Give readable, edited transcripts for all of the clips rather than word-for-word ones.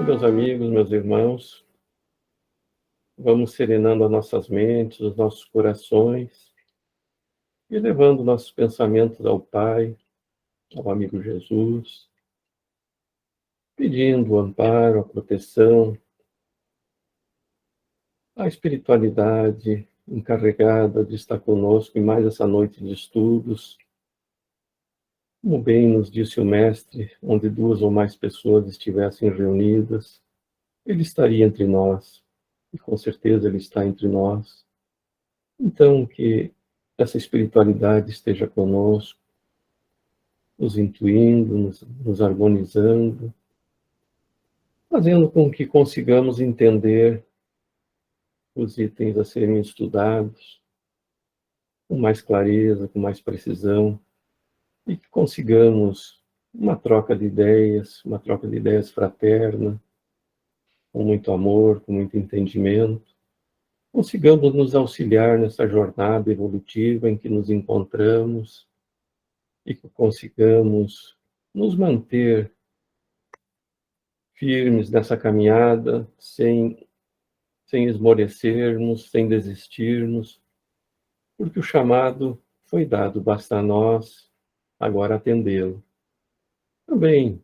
Meus amigos, meus irmãos, vamos serenando as nossas mentes, os nossos corações e levando nossos pensamentos ao Pai, ao amigo Jesus, pedindo o amparo, a proteção, a espiritualidade encarregada de estar conosco em mais essa noite de estudos. Como bem nos disse o Mestre, onde duas ou mais pessoas estivessem reunidas, Ele estaria entre nós, e com certeza Ele está entre nós. Então, que essa espiritualidade esteja conosco, nos intuindo, nos harmonizando, fazendo com que consigamos entender os itens a serem estudados com mais clareza, com mais precisão, e que consigamos uma troca de ideias, uma troca de ideias fraterna, com muito amor, com muito entendimento, consigamos nos auxiliar nessa jornada evolutiva em que nos encontramos e que consigamos nos manter firmes nessa caminhada, sem esmorecermos, sem desistirmos, porque o chamado foi dado, basta a nós agora atendê-lo. Também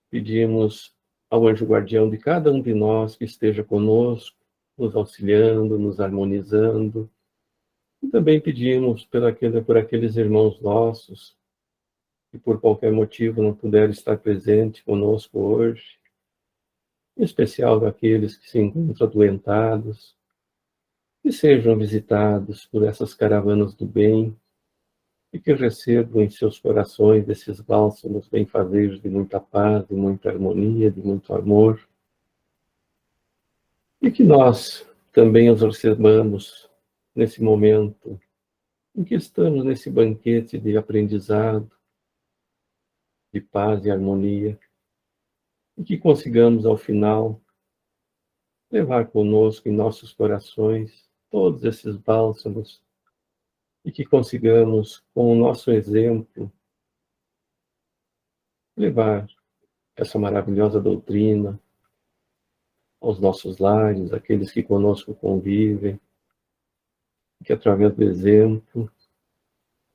pedimos ao anjo guardião de cada um de nós que esteja conosco, nos auxiliando, nos harmonizando, e também pedimos por aqueles irmãos nossos que por qualquer motivo não puderam estar presentes conosco hoje, em especial daqueles que se encontram adoentados, que sejam visitados por essas caravanas do bem e que recebam em seus corações esses bálsamos benfazejos de muita paz, de muita harmonia, de muito amor, e que nós também os recebamos nesse momento em que estamos nesse banquete de aprendizado, de paz e harmonia, e que consigamos, ao final, levar conosco em nossos corações todos esses bálsamos e que consigamos, com o nosso exemplo, levar essa maravilhosa doutrina aos nossos lares, aqueles que conosco convivem, que através do exemplo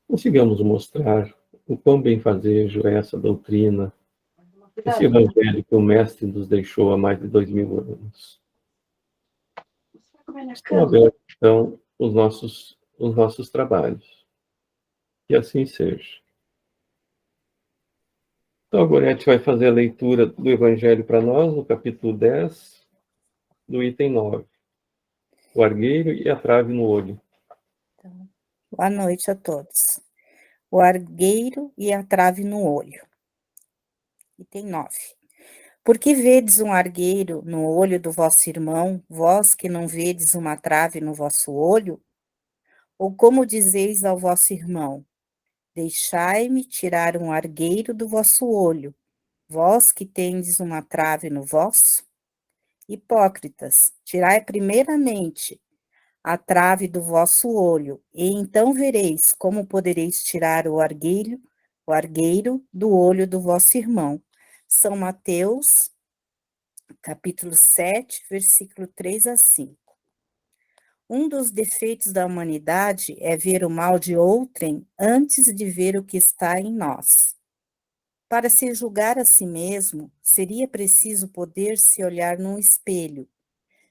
consigamos mostrar o quão benfazejo é essa doutrina, esse evangelho que o Mestre nos deixou há mais de 2000 anos. Estão abertos, então, os nossos trabalhos. Que assim seja. Então, a Gorete vai fazer a leitura do Evangelho para nós, no capítulo 10, do item 9. O argueiro e a trave no olho. Então, boa noite a todos. O argueiro e a trave no olho. Item 9. Por que vedes um argueiro no olho do vosso irmão, vós que não vedes uma trave no vosso olho? Ou como dizeis ao vosso irmão, deixai-me tirar um argueiro do vosso olho, vós que tendes uma trave no vosso? Hipócritas, tirai primeiramente a trave do vosso olho, e então vereis como podereis tirar o argueiro do olho do vosso irmão. São Mateus, capítulo 7, versículo 3 a 5. Um dos defeitos da humanidade é ver o mal de outrem antes de ver o que está em nós. Para se julgar a si mesmo, seria preciso poder se olhar num espelho,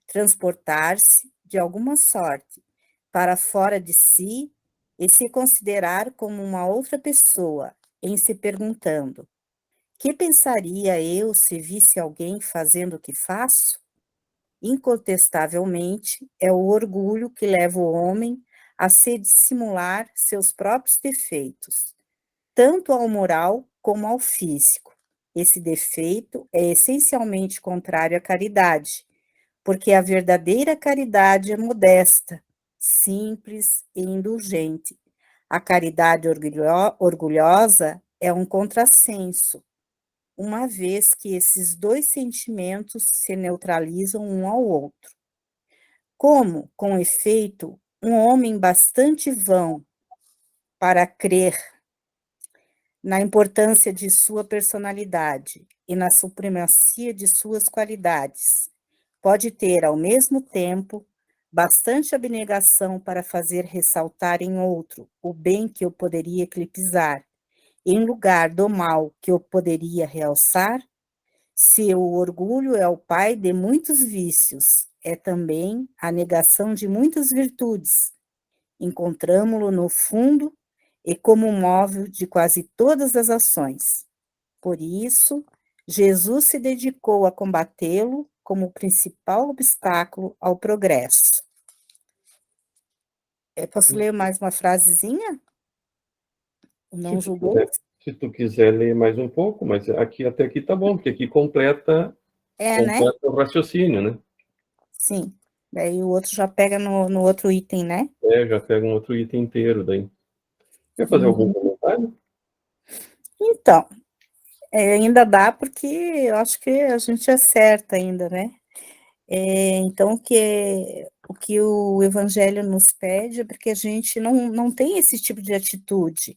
transportar-se, de alguma sorte, para fora de si e se considerar como uma outra pessoa, em se perguntando: que pensaria eu se visse alguém fazendo o que faço? Incontestavelmente, é o orgulho que leva o homem a se dissimular seus próprios defeitos, tanto ao moral como ao físico. Esse defeito é essencialmente contrário à caridade, porque a verdadeira caridade é modesta, simples e indulgente. A caridade orgulhosa é um contrassenso, uma vez que esses dois sentimentos se neutralizam um ao outro. Como, com efeito, um homem bastante vão para crer na importância de sua personalidade e na supremacia de suas qualidades. Pode ter, ao mesmo tempo, bastante abnegação para fazer ressaltar em outro o bem que eu poderia eclipsar, em lugar do mal que eu poderia realçar. Seu orgulho é o pai de muitos vícios, é também a negação de muitas virtudes. Encontramo-lo no fundo e como móvel de quase todas as ações. Por isso, Jesus se dedicou a combatê-lo como o principal obstáculo ao progresso. Posso ler mais uma frasezinha? Não julguei? Se tu quiser ler mais um pouco, mas aqui até aqui tá bom, porque aqui completa Né? o raciocínio, né? Sim. Daí o outro já pega no outro item, né? Já pega um outro item inteiro daí. Quer fazer algum comentário? Então, ainda dá porque eu acho que a gente acerta ainda, né? Então, o que o Evangelho nos pede é porque a gente não tem esse tipo de atitude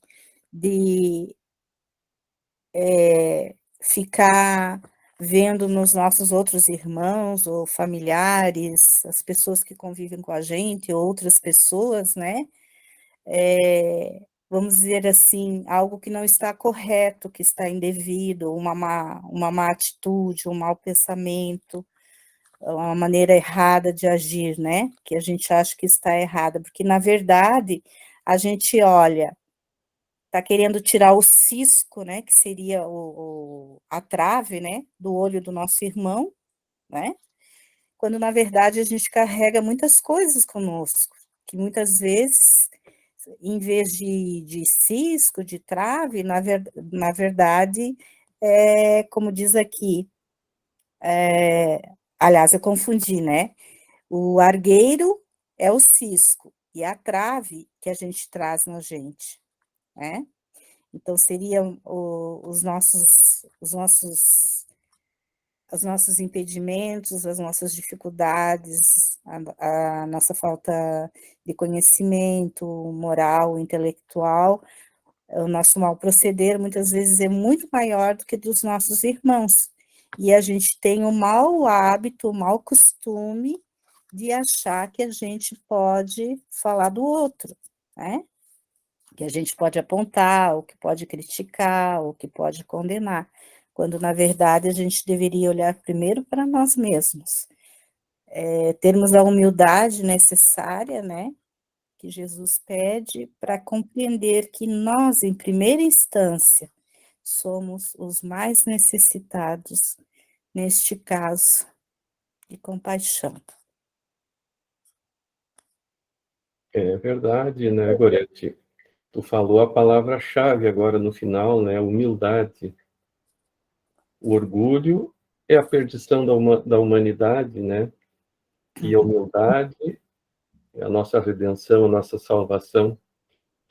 de ficar vendo nos nossos outros irmãos ou familiares, as pessoas que convivem com a gente, outras pessoas, né? Vamos dizer assim, algo que não está correto, que está indevido, uma má atitude, um mau pensamento, uma maneira errada de agir, né? Que a gente acha que está errada, porque na verdade a gente olha, está querendo tirar o cisco, né? Que seria a trave, né? Do olho do nosso irmão, né? Quando na verdade a gente carrega muitas coisas conosco, que muitas vezes, em vez de cisco, de trave, na verdade, como diz aqui, aliás, eu confundi, né? O argueiro é o cisco e a trave que a gente traz na gente, né? Então, seriam os nossos impedimentos, as nossas dificuldades, a nossa falta de conhecimento moral, intelectual, o nosso mal proceder muitas vezes é muito maior do que dos nossos irmãos. E a gente tem o mau hábito, o mau costume de achar que a gente pode falar do outro, né? Que a gente pode apontar, ou que pode criticar, ou que pode condenar, quando na verdade a gente deveria olhar primeiro para nós mesmos, termos a humildade necessária, né? Que Jesus pede para compreender que nós, em primeira instância, somos os mais necessitados, neste caso, de compaixão. É verdade, né, Gorete? Tu falou a palavra-chave agora no final, né? Humildade. O orgulho é a perdição da humanidade, né? E a humildade é a nossa redenção, a nossa salvação.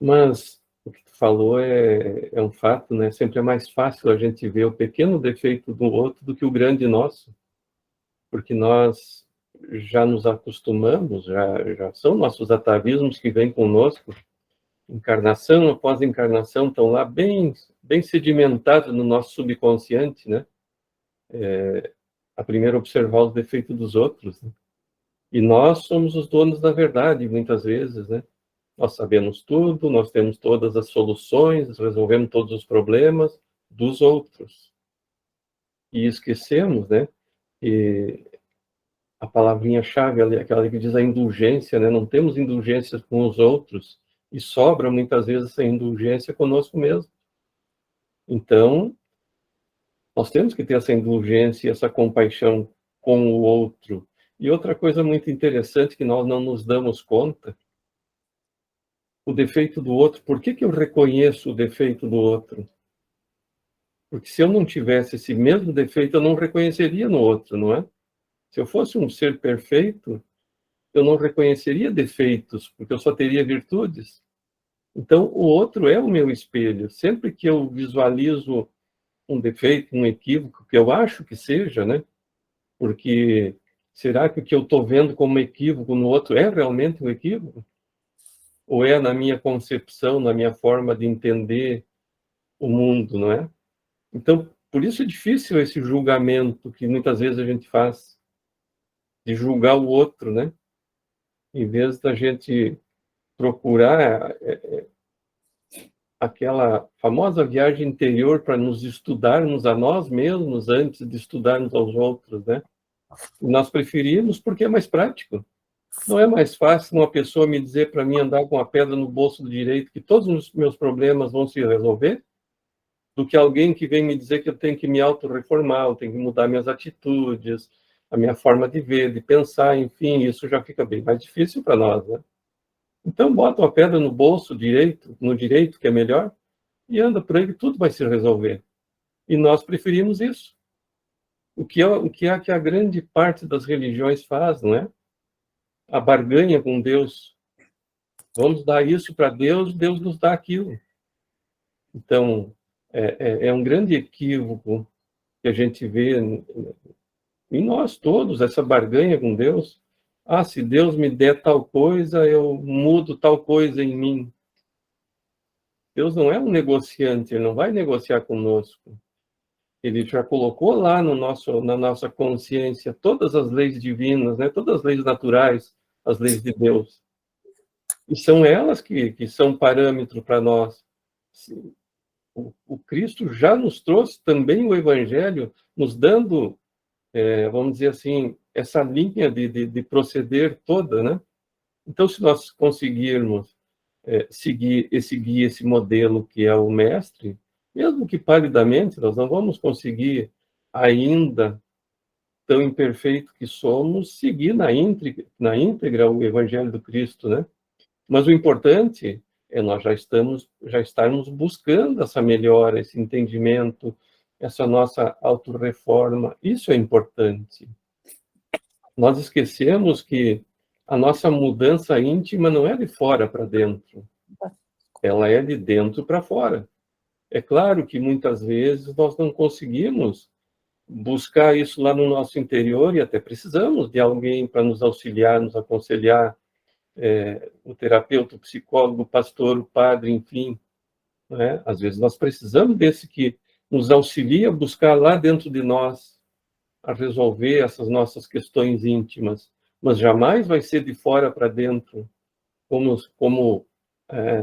Mas o que tu falou é um fato, né? Sempre é mais fácil a gente ver o pequeno defeito do outro do que o grande nosso, porque nós já nos acostumamos, já são nossos atavismos que vêm conosco, encarnação após encarnação, estão lá bem sedimentados no nosso subconsciente, né? A primeiro observar os defeitos dos outros, né? E nós somos os donos da verdade, muitas vezes, né? Nós sabemos tudo, nós temos todas as soluções, resolvemos todos os problemas dos outros. E esquecemos, né? E a palavrinha-chave, aquela que diz a indulgência, né? Não temos indulgência com os outros e sobra muitas vezes essa indulgência conosco mesmo. Então, nós temos que ter essa indulgência, essa compaixão com o outro. E outra coisa muito interessante que nós não nos damos conta, o defeito do outro. Por que eu reconheço o defeito do outro? Porque se eu não tivesse esse mesmo defeito, eu não reconheceria no outro, não é? Se eu fosse um ser perfeito, eu não reconheceria defeitos, porque eu só teria virtudes. Então, o outro é o meu espelho. Sempre que eu visualizo um defeito, um equívoco, que eu acho que seja, né? Porque será que o que eu estou vendo como equívoco no outro é realmente um equívoco? Ou é na minha concepção, na minha forma de entender o mundo, não é? Então, por isso é difícil esse julgamento que muitas vezes a gente faz, de julgar o outro, né? Em vez da gente procurar aquela famosa viagem interior para nos estudarmos a nós mesmos antes de estudarmos aos outros, né? E nós preferimos porque é mais prático. Não é mais fácil uma pessoa me dizer para mim andar com a pedra no bolso do direito que todos os meus problemas vão se resolver, do que alguém que vem me dizer que eu tenho que me autorreformar, eu tenho que mudar minhas atitudes, a minha forma de ver, de pensar, enfim, isso já fica bem mais difícil para nós, né? Então, bota uma pedra no bolso direito, no direito, que é melhor, e anda por aí que tudo vai se resolver. E nós preferimos isso. O que é que a grande parte das religiões faz, não é? A barganha com Deus. Vamos dar isso para Deus, Deus nos dá aquilo. Então, é um grande equívoco que a gente vê em nós todos, essa barganha com Deus. Ah, se Deus me der tal coisa, eu mudo tal coisa em mim. Deus não é um negociante, ele não vai negociar conosco. Ele já colocou lá na nossa consciência todas as leis divinas, né? Todas as leis naturais, as leis de Deus. E são elas que são parâmetro para nós. O Cristo já nos trouxe também o Evangelho, nos dando, vamos dizer assim, essa linha de proceder toda, né? Então, se nós conseguirmos seguir esse guia, esse modelo que é o Mestre, mesmo que palidamente, nós não vamos conseguir ainda, tão imperfeito que somos, seguir na íntegra o Evangelho do Cristo, né? Mas o importante é nós já estarmos buscando essa melhora, esse entendimento, essa nossa autorreforma. Isso é importante. Nós esquecemos que a nossa mudança íntima não é de fora para dentro, ela é de dentro para fora. É claro que muitas vezes nós não conseguimos buscar isso lá no nosso interior e até precisamos de alguém para nos auxiliar, nos aconselhar, o terapeuta, o psicólogo, o pastor, o padre, enfim, né? Às vezes nós precisamos desse que nos auxilia a buscar lá dentro de nós, a resolver essas nossas questões íntimas, mas jamais vai ser de fora para dentro, como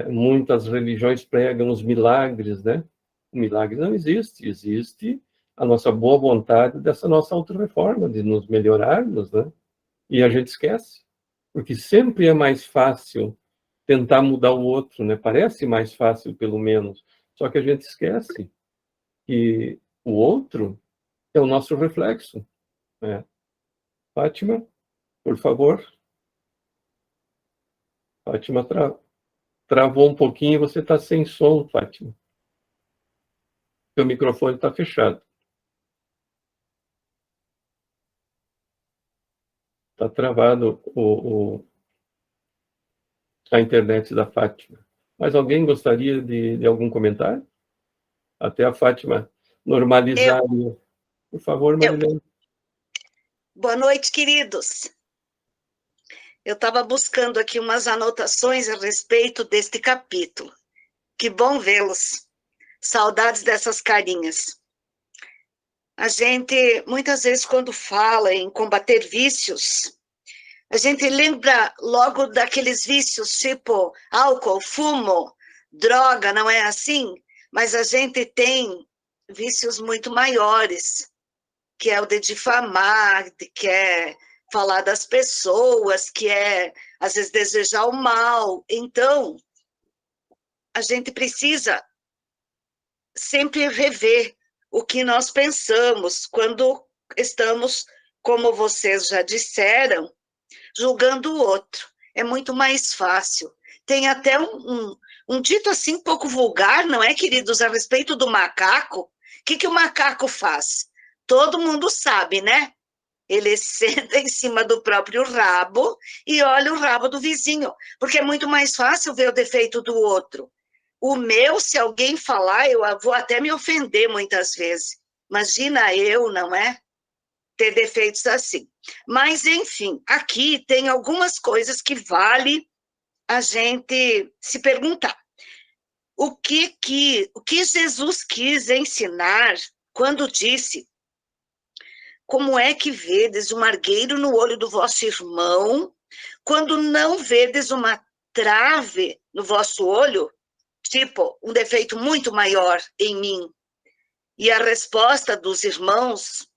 muitas religiões pregam os milagres, né? O milagre não existe, existe a nossa boa vontade dessa nossa autorreforma, de nos melhorarmos, né? E a gente esquece, porque sempre é mais fácil tentar mudar o outro, né? Parece mais fácil, pelo menos, só que a gente esquece que o outro é o nosso reflexo, né? Fátima, por favor. Fátima travou um pouquinho, você está sem som, Fátima. Seu microfone está fechado. Está travado a internet da Fátima. Mas alguém gostaria de algum comentário? Até a Fátima normalizar. Por favor, Marilene. Boa noite, queridos. Eu estava buscando aqui umas anotações a respeito deste capítulo. Que bom vê-los. Saudades dessas carinhas. A gente, muitas vezes, quando fala em combater vícios, a gente lembra logo daqueles vícios tipo álcool, fumo, droga, não é assim? Mas a gente tem vícios muito maiores, que é o de difamar, que é falar das pessoas, que é, às vezes, desejar o mal. Então, a gente precisa sempre rever o que nós pensamos quando estamos, como vocês já disseram, julgando o outro. É muito mais fácil. Tem até um dito assim um pouco vulgar, não é, queridos, a respeito do macaco. O que o macaco faz? Todo mundo sabe, né? Ele senta em cima do próprio rabo e olha o rabo do vizinho, porque é muito mais fácil ver o defeito do outro. O meu, se alguém falar, eu vou até me ofender muitas vezes. Imagina eu, não é? Ter defeitos assim. Mas, enfim, aqui tem algumas coisas que vale a gente se perguntar. O que Jesus quis ensinar quando disse: como é que vedes um argueiro no olho do vosso irmão, quando não vedes uma trave no vosso olho? Tipo, um defeito muito maior em mim. E a resposta dos irmãos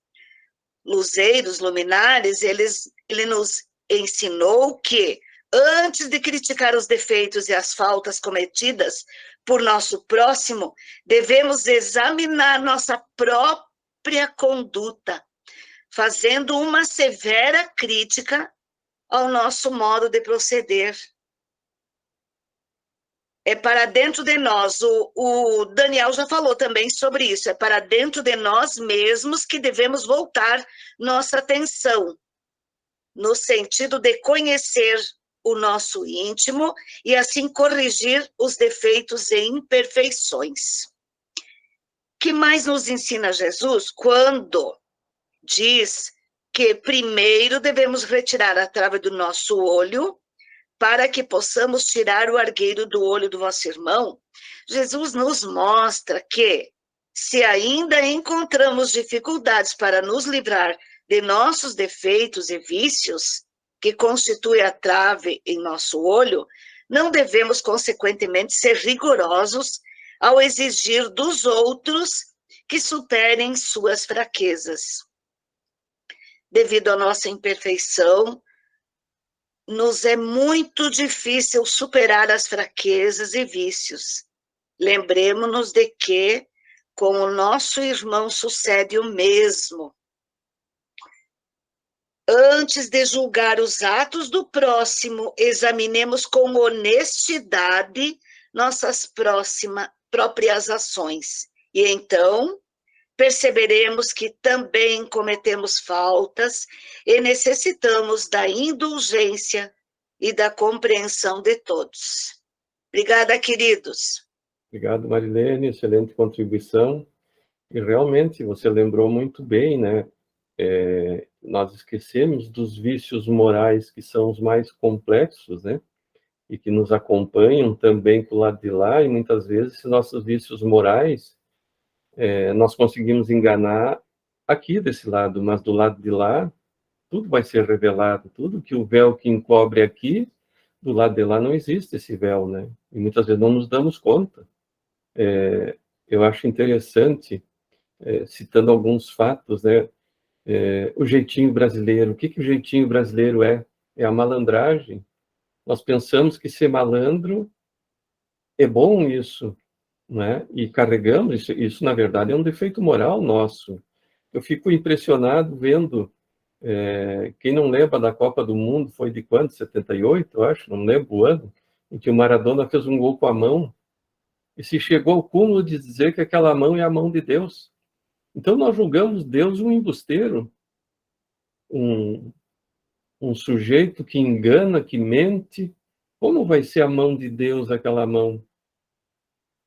luzeiros, luminares, ele nos ensinou que, antes de criticar os defeitos e as faltas cometidas por nosso próximo, devemos examinar nossa própria conduta, fazendo uma severa crítica ao nosso modo de proceder. É para dentro de nós, o Daniel já falou também sobre isso, é para dentro de nós mesmos que devemos voltar nossa atenção, no sentido de conhecer o nosso íntimo e assim corrigir os defeitos e imperfeições. Que mais nos ensina Jesus quando diz que primeiro devemos retirar a trave do nosso olho para que possamos tirar o argueiro do olho do vosso irmão? Jesus nos mostra que, se ainda encontramos dificuldades para nos livrar de nossos defeitos e vícios, que constitui a trave em nosso olho, não devemos, consequentemente, ser rigorosos ao exigir dos outros que superem suas fraquezas. Devido à nossa imperfeição, nos é muito difícil superar as fraquezas e vícios. Lembremos-nos de que, com o nosso irmão, sucede o mesmo. Antes de julgar os atos do próximo, examinemos com honestidade nossas próprias ações. E então, perceberemos que também cometemos faltas e necessitamos da indulgência e da compreensão de todos. Obrigada, queridos. Obrigado, Marilene, excelente contribuição. E realmente você lembrou muito bem, né? Nós esquecemos dos vícios morais que são os mais complexos, né? E que nos acompanham também para o lado de lá, e muitas vezes esses nossos vícios morais nós conseguimos enganar aqui desse lado, mas do lado de lá, tudo vai ser revelado, tudo que o véu que encobre aqui, do lado de lá não existe esse véu, né? E muitas vezes não nos damos conta. Eu acho interessante, citando alguns fatos, né? O jeitinho brasileiro. O que o jeitinho brasileiro é? É a malandragem. Nós pensamos que ser malandro é bom isso, né? E carregamos isso, na verdade, é um defeito moral nosso. Eu fico impressionado vendo, quem não lembra da Copa do Mundo, foi de quando? 78, eu acho, não lembro o ano, em que o Maradona fez um gol com a mão, e se chegou ao cúmulo de dizer que aquela mão é a mão de Deus. Então nós julgamos Deus um embusteiro, um sujeito que engana, que mente. Como vai ser a mão de Deus aquela mão,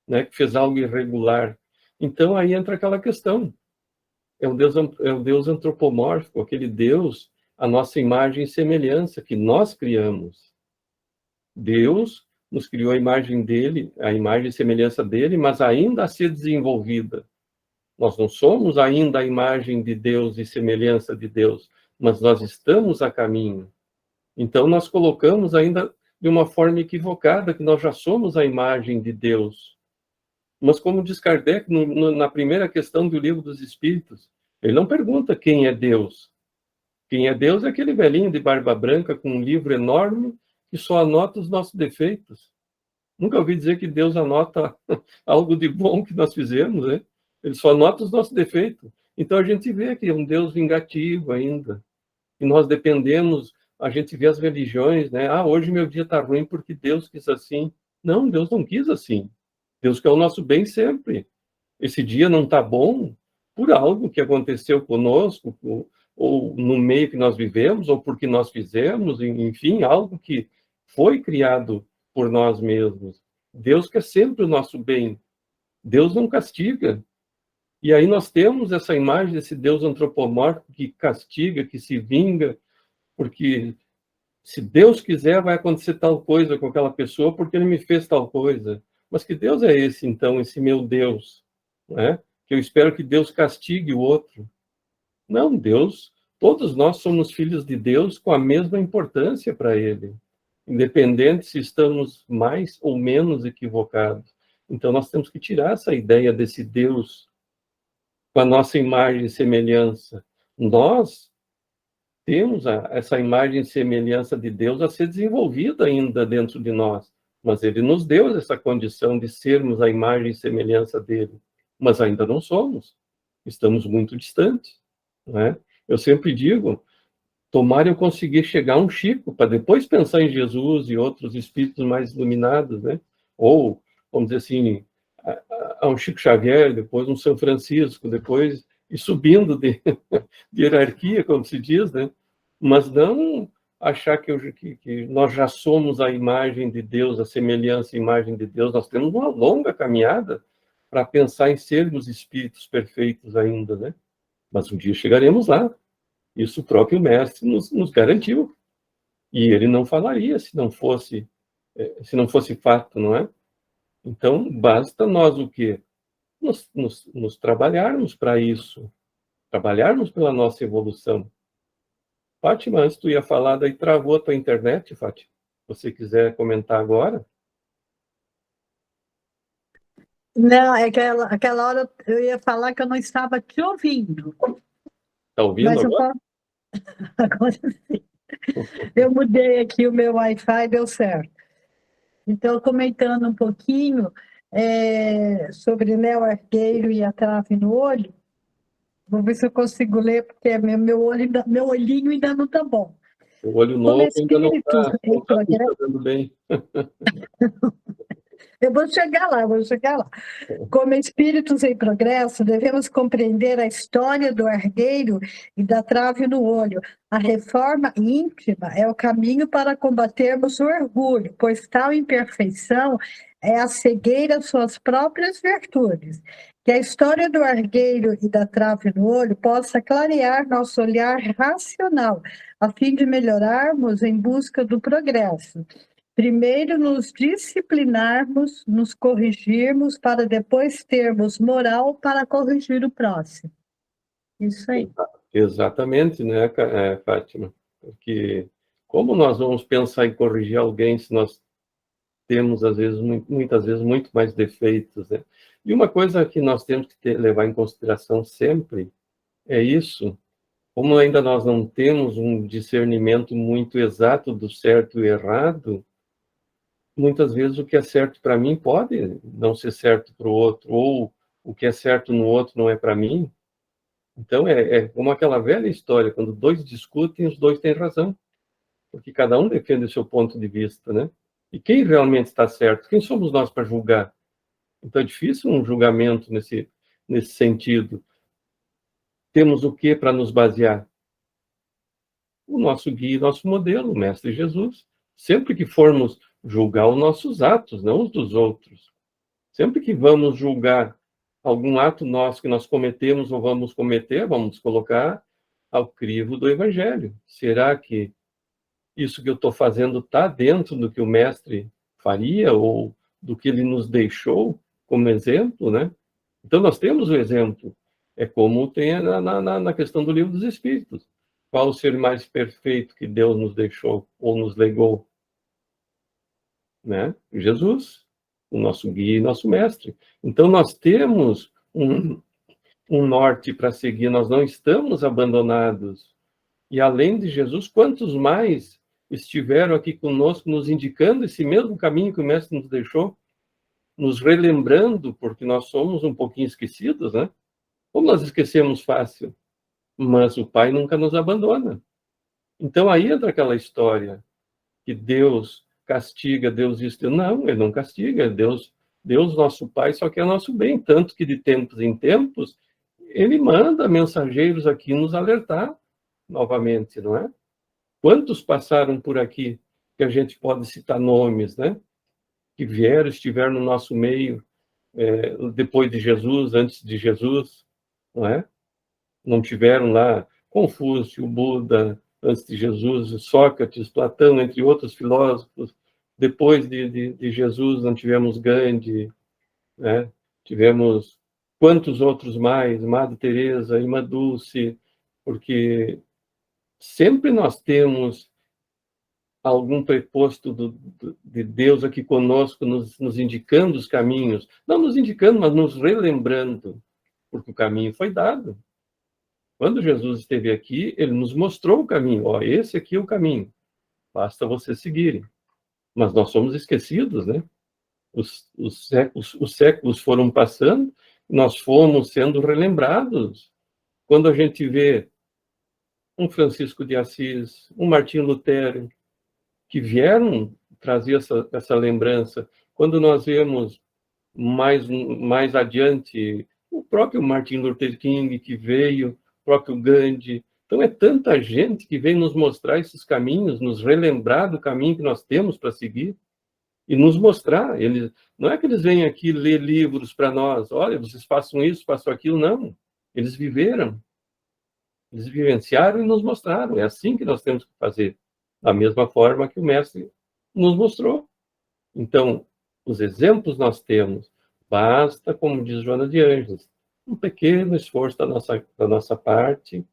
né, que fez algo irregular? Então aí entra aquela questão. É o Deus antropomórfico, aquele Deus, a nossa imagem e semelhança, que nós criamos. Deus nos criou a imagem dele, a imagem e semelhança dele, mas ainda a ser desenvolvida. Nós não somos ainda a imagem de Deus e semelhança de Deus, mas nós estamos a caminho. Então nós colocamos ainda de uma forma equivocada que nós já somos a imagem de Deus. Mas como diz Kardec na primeira questão do Livro dos Espíritos, ele não pergunta quem é Deus. Quem é Deus é aquele velhinho de barba branca com um livro enorme que só anota os nossos defeitos. Nunca ouvi dizer que Deus anota algo de bom que nós fizemos, né? Ele só anota os nossos defeitos. Então a gente vê que é um Deus vingativo ainda. E nós dependemos, a gente vê as religiões, né? Hoje meu dia está ruim porque Deus quis assim. Não, Deus não quis assim. Deus quer o nosso bem sempre. Esse dia não está bom por algo que aconteceu conosco, ou no meio que nós vivemos, ou porque nós fizemos, enfim, algo que foi criado por nós mesmos. Deus quer sempre o nosso bem. Deus não castiga. E aí nós temos essa imagem desse Deus antropomórfico que castiga, que se vinga, porque se Deus quiser vai acontecer tal coisa com aquela pessoa porque ele me fez tal coisa. Mas que Deus é esse, então, esse meu Deus? Né? que eu espero que Deus castigue o outro. Não, Deus, todos nós somos filhos de Deus com a mesma importância para Ele, independente se estamos mais ou menos equivocados. Então, nós temos que tirar essa ideia desse Deus com a nossa imagem e semelhança. Nós temos essa imagem e semelhança de Deus a ser desenvolvida ainda dentro de nós, mas Ele nos deu essa condição de sermos a imagem e semelhança dele, mas ainda não somos. Estamos muito distantes, não é? Eu sempre digo, tomara eu conseguir chegar a um Chico, para depois pensar em Jesus e outros espíritos mais iluminados, né? Ou, vamos dizer assim, a um Chico Xavier, depois um São Francisco, depois ir subindo de hierarquia, como se diz, né? Mas não achar que nós já somos a imagem de Deus, a semelhança e imagem de Deus. Nós temos uma longa caminhada para pensar em sermos espíritos perfeitos ainda, né? Mas um dia chegaremos lá. Isso o próprio Mestre nos garantiu. E ele não falaria se não fosse fato, não é? Então, basta nós o quê? Nos trabalharmos para isso, trabalharmos pela nossa evolução. Fátima, antes tu ia falar, daí travou a tua internet, Fátima. Se você quiser comentar agora. Não, é que aquela hora eu ia falar que eu não estava te ouvindo. Está ouvindo Mas agora? Agora sim. Eu mudei aqui o meu Wi-Fi, deu certo. Então, comentando um pouquinho sobre Léo Argueiro e a trave no olho, vou ver se eu consigo ler, porque meu olhinho ainda não está bom. O olho Como novo ainda não espírito está fazendo bem. Eu vou chegar lá. Como espíritos em progresso, devemos compreender a história do argueiro e da trave no olho. A reforma íntima é o caminho para combatermos o orgulho, pois tal imperfeição é a cegueira às suas próprias virtudes. Que a história do argueiro e da trave no olho possa clarear nosso olhar racional, a fim de melhorarmos em busca do progresso. Primeiro nos disciplinarmos, nos corrigirmos, para depois termos moral para corrigir o próximo. Isso aí. Exatamente, né, Fátima? Porque como nós vamos pensar em corrigir alguém se nós temos, às vezes, muitas vezes, muito mais defeitos, né? E uma coisa que nós temos que levar em consideração sempre é isso. Como ainda nós não temos um discernimento muito exato do certo e errado, muitas vezes o que é certo para mim pode não ser certo para o outro, ou o que é certo no outro não é para mim. Então, é como aquela velha história, quando dois discutem, os dois têm razão, porque cada um defende o seu ponto de vista, né? E quem realmente está certo? Quem somos nós para julgar? Então, é difícil um julgamento nesse sentido. Temos o que para nos basear? O nosso guia, nosso modelo, o Mestre Jesus. Sempre que formos julgar os nossos atos, não os dos outros. Sempre que vamos julgar algum ato nosso que nós cometemos ou vamos cometer, vamos colocar ao crivo do Evangelho. Será que isso que eu estou fazendo está dentro do que o Mestre faria ou do que ele nos deixou como exemplo, né? Então, nós temos o exemplo. É como tem na questão do Livro dos Espíritos. Qual o ser mais perfeito que Deus nos deixou ou nos legou? Né? Jesus, o nosso guia e nosso mestre. Então, nós temos um norte para seguir, nós não estamos abandonados. E, além de Jesus, quantos mais estiveram aqui conosco, nos indicando esse mesmo caminho que o mestre nos deixou, nos relembrando, porque nós somos um pouquinho esquecidos, né? Como nós esquecemos fácil, mas o Pai nunca nos abandona. Então, aí entra aquela história que Deus castiga, Deus isso. Não, ele não castiga. Deus, nosso Pai, só quer nosso bem. Tanto que, de tempos em tempos, ele manda mensageiros aqui nos alertar novamente, não é? Quantos passaram por aqui, que a gente pode citar nomes, né? Que vieram, estiveram no nosso meio, depois de Jesus, antes de Jesus, não é? Não tiveram lá Confúcio, Buda, antes de Jesus, Sócrates, Platão, entre outros filósofos. Depois de Jesus, não tivemos Gandhi, né? Tivemos quantos outros mais, Madre Teresa, Irmã Dulce, porque sempre nós temos algum preposto de Deus aqui conosco, nos indicando os caminhos, não nos indicando, mas nos relembrando, porque o caminho foi dado. Quando Jesus esteve aqui, ele nos mostrou o caminho. Ó, esse aqui é o caminho, basta vocês seguirem. Mas nós somos esquecidos, né? Os séculos foram passando, nós fomos sendo relembrados. Quando a gente vê um Francisco de Assis, um Martinho Lutero, que vieram trazer essa lembrança, quando nós vemos mais adiante o próprio Martin Luther King, que veio, o próprio Gandhi. Então, é tanta gente que vem nos mostrar esses caminhos, nos relembrar do caminho que nós temos para seguir, e nos mostrar. Não é que eles vêm aqui ler livros para nós, olha, vocês façam isso, façam aquilo, não. Eles viveram, eles vivenciaram e nos mostraram. É assim que nós temos que fazer, da mesma forma que o Mestre nos mostrou. Então, os exemplos nós temos, basta, como diz Joana de Ângeles, um pequeno esforço da nossa parte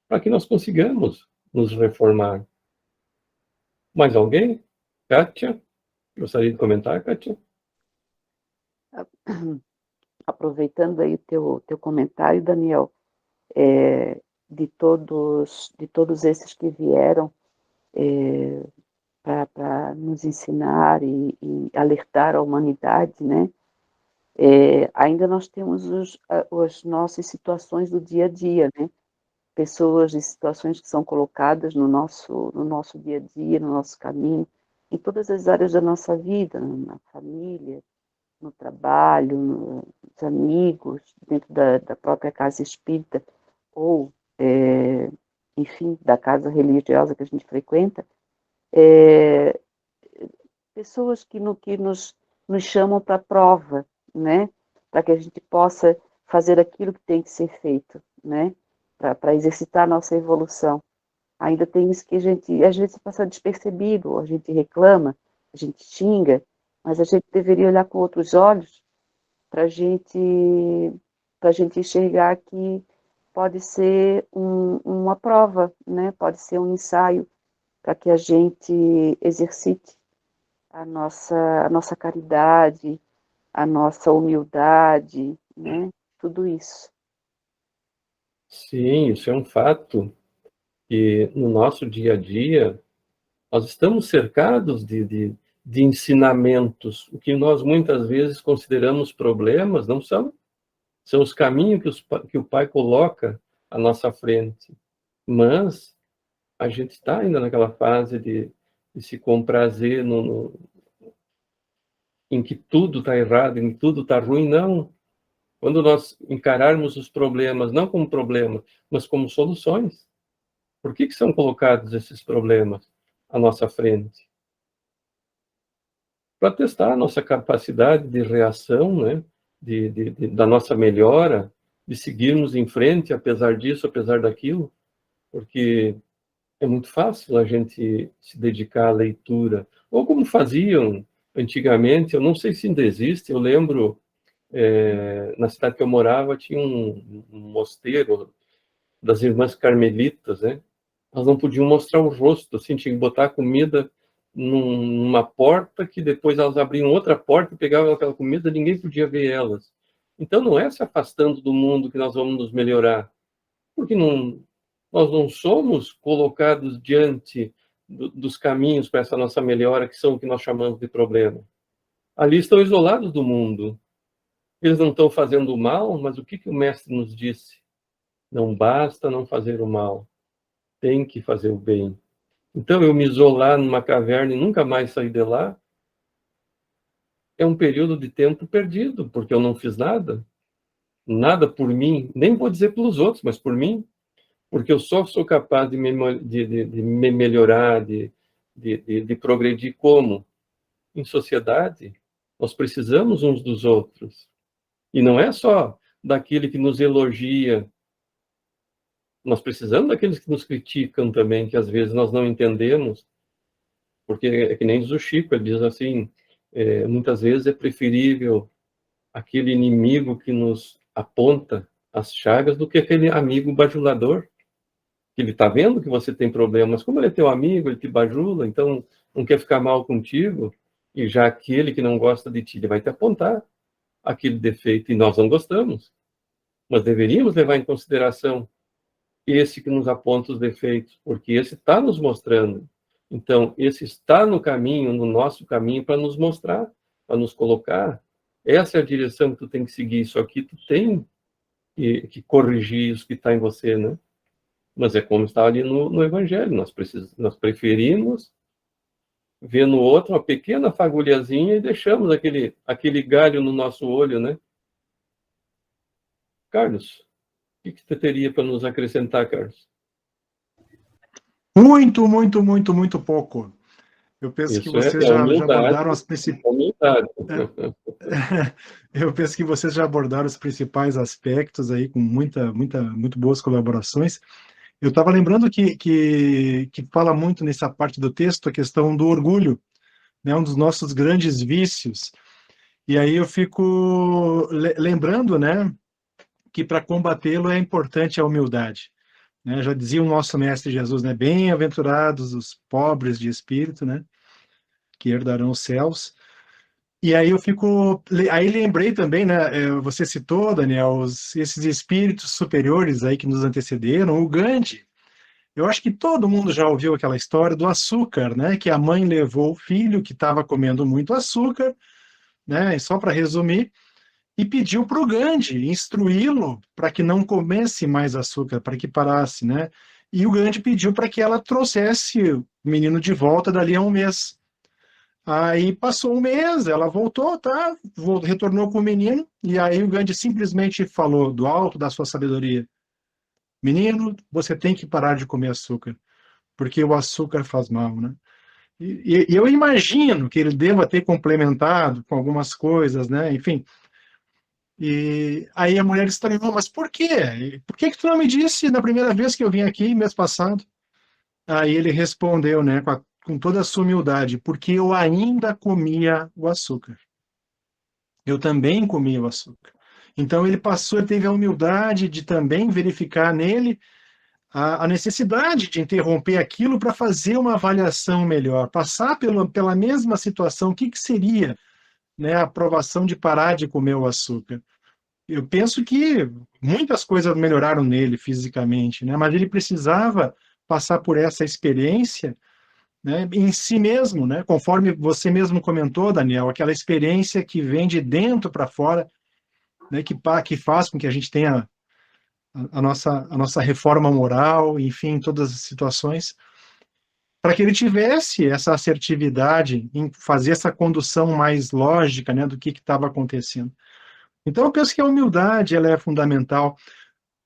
para que nós consigamos nos reformar. Mais alguém? Kátia? Gostaria de comentar, Kátia? Aproveitando aí o teu comentário, Daniel, de todos esses que vieram para nos ensinar e alertar a humanidade, né? Ainda nós temos as nossas situações do dia a dia, né? Pessoas e situações que são colocadas no nosso dia a dia, no nosso caminho, em todas as áreas da nossa vida, na família, no trabalho, nos amigos, dentro da própria casa espírita, ou, enfim, da casa religiosa que a gente frequenta, pessoas que nos chamam para a prova, né? Para que a gente possa fazer aquilo que tem que ser feito, né? Para exercitar a nossa evolução. Ainda tem isso que a gente, às vezes, passa despercebido, a gente reclama, a gente xinga, mas a gente deveria olhar com outros olhos para a gente enxergar que pode ser uma prova, né? Pode ser um ensaio para que a gente exercite a nossa caridade, a nossa humildade, né? Tudo isso. Sim, isso é um fato. E no nosso dia a dia, nós estamos cercados de ensinamentos. O que nós muitas vezes consideramos problemas não são os caminhos que o Pai coloca à nossa frente. Mas a gente está ainda naquela fase de se comprazer em que tudo está errado, em que tudo está ruim. Não. Quando nós encararmos os problemas, não como problemas, mas como soluções. Por que são colocados esses problemas à nossa frente? Para testar a nossa capacidade de reação, né? Da nossa melhora, de seguirmos em frente, apesar disso, apesar daquilo, porque é muito fácil a gente se dedicar à leitura, ou como faziam antigamente, eu não sei se ainda existe, eu lembro, na cidade que eu morava, tinha um mosteiro das Irmãs Carmelitas, né? Elas não podiam mostrar o rosto, assim, tinha que botar a comida numa porta, que depois elas abriam outra porta e pegavam aquela comida, ninguém podia ver elas. Então, não é se afastando do mundo que nós vamos nos melhorar, porque nós não somos colocados diante dos caminhos para essa nossa melhora, que são o que nós chamamos de problema. Ali estão isolados do mundo. Eles não estão fazendo o mal, mas o que o Mestre nos disse? Não basta não fazer o mal, tem que fazer o bem. Então, eu me isolar numa caverna e nunca mais sair de lá, é um período de tempo perdido, porque eu não fiz nada por mim, nem vou dizer pelos outros, mas por mim, porque eu só sou capaz de me melhorar, de progredir como? Em sociedade, nós precisamos uns dos outros. E não é só daquele que nos elogia, nós precisamos daqueles que nos criticam também, que às vezes nós não entendemos, porque é que nem diz o Chico, ele diz assim, muitas vezes é preferível aquele inimigo que nos aponta as chagas do que aquele amigo bajulador, que ele está vendo que você tem problemas. Como ele é teu amigo, ele te bajula, então não quer ficar mal contigo, e já aquele que não gosta de ti, ele vai te apontar aquele defeito, e nós não gostamos. Mas deveríamos levar em consideração esse que nos aponta os defeitos, porque esse está nos mostrando. Então, esse está no caminho, no nosso caminho, para nos mostrar, para nos colocar. Essa é a direção que tu tem que seguir. Isso aqui tu tem que corrigir isso que está em você, né? Mas é como está ali no Evangelho. Nós preferimos ver no outro uma pequena fagulhazinha e deixamos aquele galho no nosso olho, né? Carlos, o que você teria para nos acrescentar, Carlos? Muito, muito, muito, muito pouco. Eu penso que Isso vocês já abordaram as principais. Eu penso que vocês já abordaram os principais aspectos aí com muito boas colaborações. Eu estava lembrando que fala muito nessa parte do texto a questão do orgulho, né, um dos nossos grandes vícios. E aí eu fico lembrando, né, que para combatê-lo é importante a humildade. Né? Já dizia o nosso mestre Jesus, né, bem-aventurados os pobres de espírito, né, que herdarão os céus. E aí aí lembrei também, né, você citou, Daniel, esses espíritos superiores aí que nos antecederam, o Gandhi. Eu acho que todo mundo já ouviu aquela história do açúcar, né, que a mãe levou o filho que estava comendo muito açúcar, né, e só para resumir, e pediu para o Gandhi instruí-lo para que não comesse mais açúcar, para que parasse, né? E o Gandhi pediu para que ela trouxesse o menino de volta dali a um mês. Aí passou um mês, ela voltou, tá? Retornou com o menino, e aí o Gandhi simplesmente falou do alto da sua sabedoria: menino, você tem que parar de comer açúcar, porque o açúcar faz mal, né? E eu imagino que ele deva ter complementado com algumas coisas, né? Enfim. E aí a mulher estranhou, mas por quê? Por que tu não me disse na primeira vez que eu vim aqui, mês passado? Aí ele respondeu, né, com toda a sua humildade: porque eu ainda comia o açúcar. Eu também comia o açúcar. Então ele teve a humildade de também verificar nele a necessidade de interromper aquilo para fazer uma avaliação melhor, passar pela mesma situação. O que seria, né, a aprovação de parar de comer o açúcar? Eu penso que muitas coisas melhoraram nele fisicamente, né? Mas ele precisava passar por essa experiência, né, em si mesmo, né? Conforme você mesmo comentou, Daniel, aquela experiência que vem de dentro para fora, né, que faz com que a gente tenha a nossa reforma moral, enfim, todas as situações, para que ele tivesse essa assertividade em fazer essa condução mais lógica, né, do que estava acontecendo. Então, eu penso que a humildade ela é fundamental.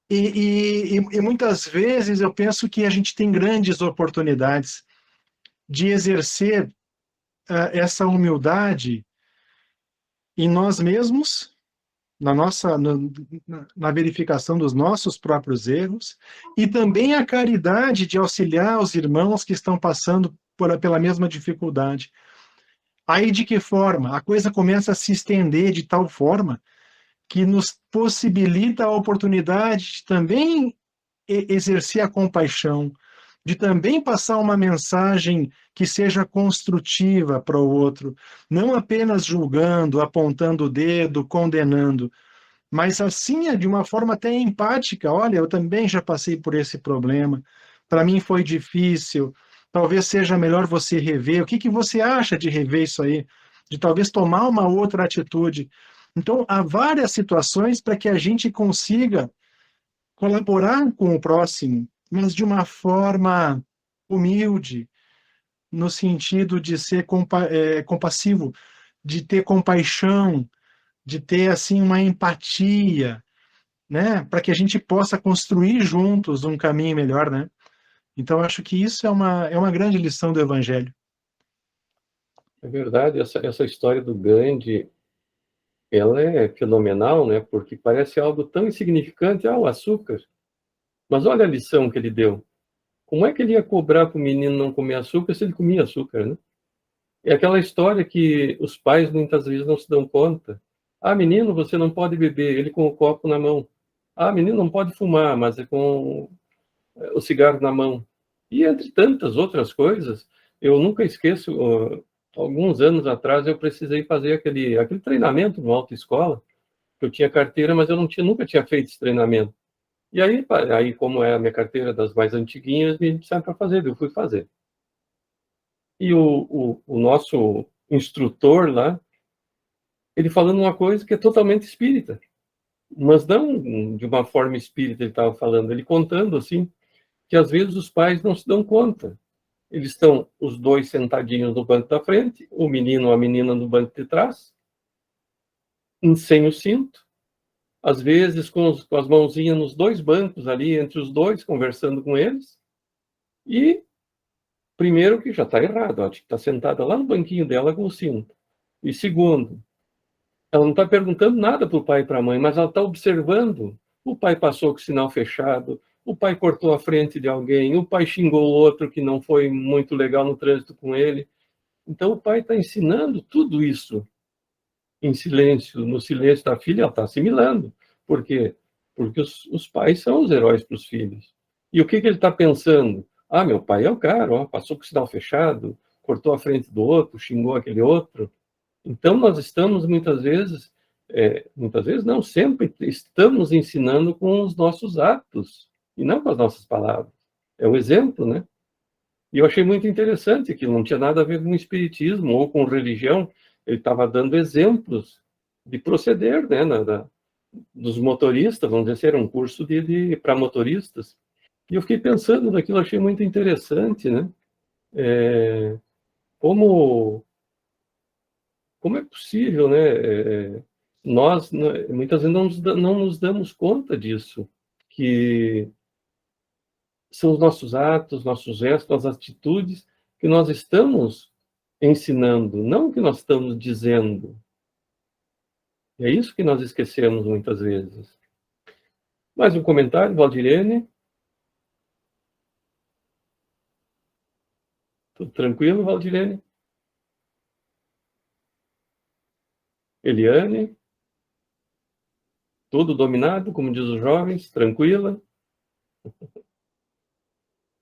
E muitas vezes eu penso que a gente tem grandes oportunidades de exercer essa humildade em nós mesmos, na verificação dos nossos próprios erros, e também a caridade de auxiliar os irmãos que estão passando pela mesma dificuldade. Aí, de que forma? A coisa começa a se estender de tal forma que nos possibilita a oportunidade de também exercer a compaixão, de também passar uma mensagem que seja construtiva para o outro, não apenas julgando, apontando o dedo, condenando, mas assim de uma forma até empática. Olha, eu também já passei por esse problema, para mim foi difícil, talvez seja melhor você rever. O que você acha de rever isso aí? De talvez tomar uma outra atitude. Então, há várias situações para que a gente consiga colaborar com o próximo, mas de uma forma humilde, no sentido de ser compassivo, de ter compaixão, de ter assim uma empatia, né, para que a gente possa construir juntos um caminho melhor, né? Então, acho que isso é uma grande lição do Evangelho. É verdade, essa história do Gandhi, ela é fenomenal, né? Porque parece algo tão insignificante, o açúcar. Mas olha a lição que ele deu. Como é que ele ia cobrar para o menino não comer açúcar se ele comia açúcar, né? É aquela história que os pais muitas vezes não se dão conta. Ah, menino, você não pode beber, ele com o copo na mão. Ah, menino, não pode fumar, mas é com o cigarro na mão. E entre tantas outras coisas, eu nunca esqueço, alguns anos atrás eu precisei fazer aquele treinamento numa autoescola, que eu tinha carteira, mas eu nunca tinha feito esse treinamento. E aí, como é a minha carteira das mais antiguinhas, me disseram para fazer, eu fui fazer. E o nosso instrutor lá, ele falando uma coisa que é totalmente espírita, mas não de uma forma espírita ele estava falando, ele contando assim, que às vezes os pais não se dão conta. Eles estão os dois sentadinhos no banco da frente, o menino ou a menina no banco de trás, sem o cinto, às vezes com as mãozinhas nos dois bancos ali, entre os dois, conversando com eles, e primeiro que já está errado, ela está sentada lá no banquinho dela com o cinto. E segundo, ela não está perguntando nada para o pai e para a mãe, mas ela está observando. O pai passou com o sinal fechado, o pai cortou a frente de alguém, o pai xingou o outro que não foi muito legal no trânsito com ele. Então o pai está ensinando tudo isso em silêncio, no silêncio da filha, ela está assimilando. Por quê? Porque os pais são os heróis para os filhos. E o que ele está pensando? Ah, meu pai é o cara, ó, passou com o sinal fechado, cortou a frente do outro, xingou aquele outro. Então, nós estamos muitas vezes não, sempre estamos ensinando com os nossos atos, e não com as nossas palavras. É o exemplo, né? E eu achei muito interessante que não tinha nada a ver com o espiritismo ou com religião, ele estava dando exemplos de proceder, né, dos motoristas, vamos dizer assim, era um curso para motoristas. E eu fiquei pensando naquilo, achei muito interessante, né? Como é possível, né? Nós, muitas vezes, não nos damos conta disso, que são os nossos atos, nossos gestos, nossas atitudes que nós estamos ensinando, não o que nós estamos dizendo. É isso que nós esquecemos muitas vezes. Mais um comentário, Valdirene? Tudo tranquilo, Valdirene? Eliane? Tudo dominado, como diz os jovens, tranquila?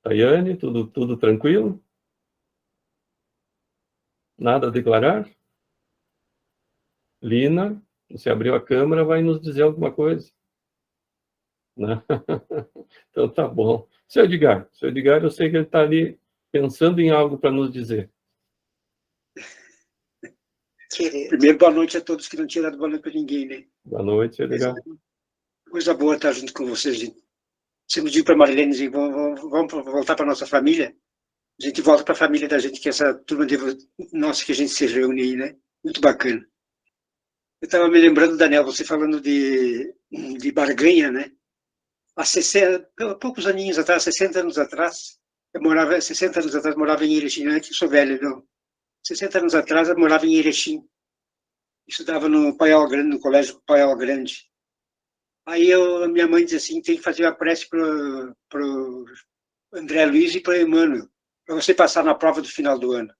Tayane, tudo tranquilo? Nada a declarar? Lina, você abriu a câmera, vai nos dizer alguma coisa? Não? Então tá bom. Seu Edgar, eu sei que ele está ali pensando em algo para nos dizer. Querido. Primeiro, boa noite a todos que não tinham dado boa noite para ninguém, né? Boa noite, Edgar. Coisa boa estar junto com vocês. Sempre digo para a Marilene, assim, vamos voltar para a nossa família. A gente volta para a família da gente, que essa turma nossa que a gente se reúne aí, né? Muito bacana. Eu estava me lembrando, Daniel, você falando de barganha, né? Há poucos aninhos atrás, 60 anos atrás, 60 anos atrás, morava em Erechim, não é que eu sou velho, não. 60 anos atrás, eu morava em Erechim. Estudava no Paial Grande, no colégio Paial Grande. Aí minha mãe dizia assim, tem que fazer uma prece para o André Luiz e para o Emmanuel, para você passar na prova do final do ano.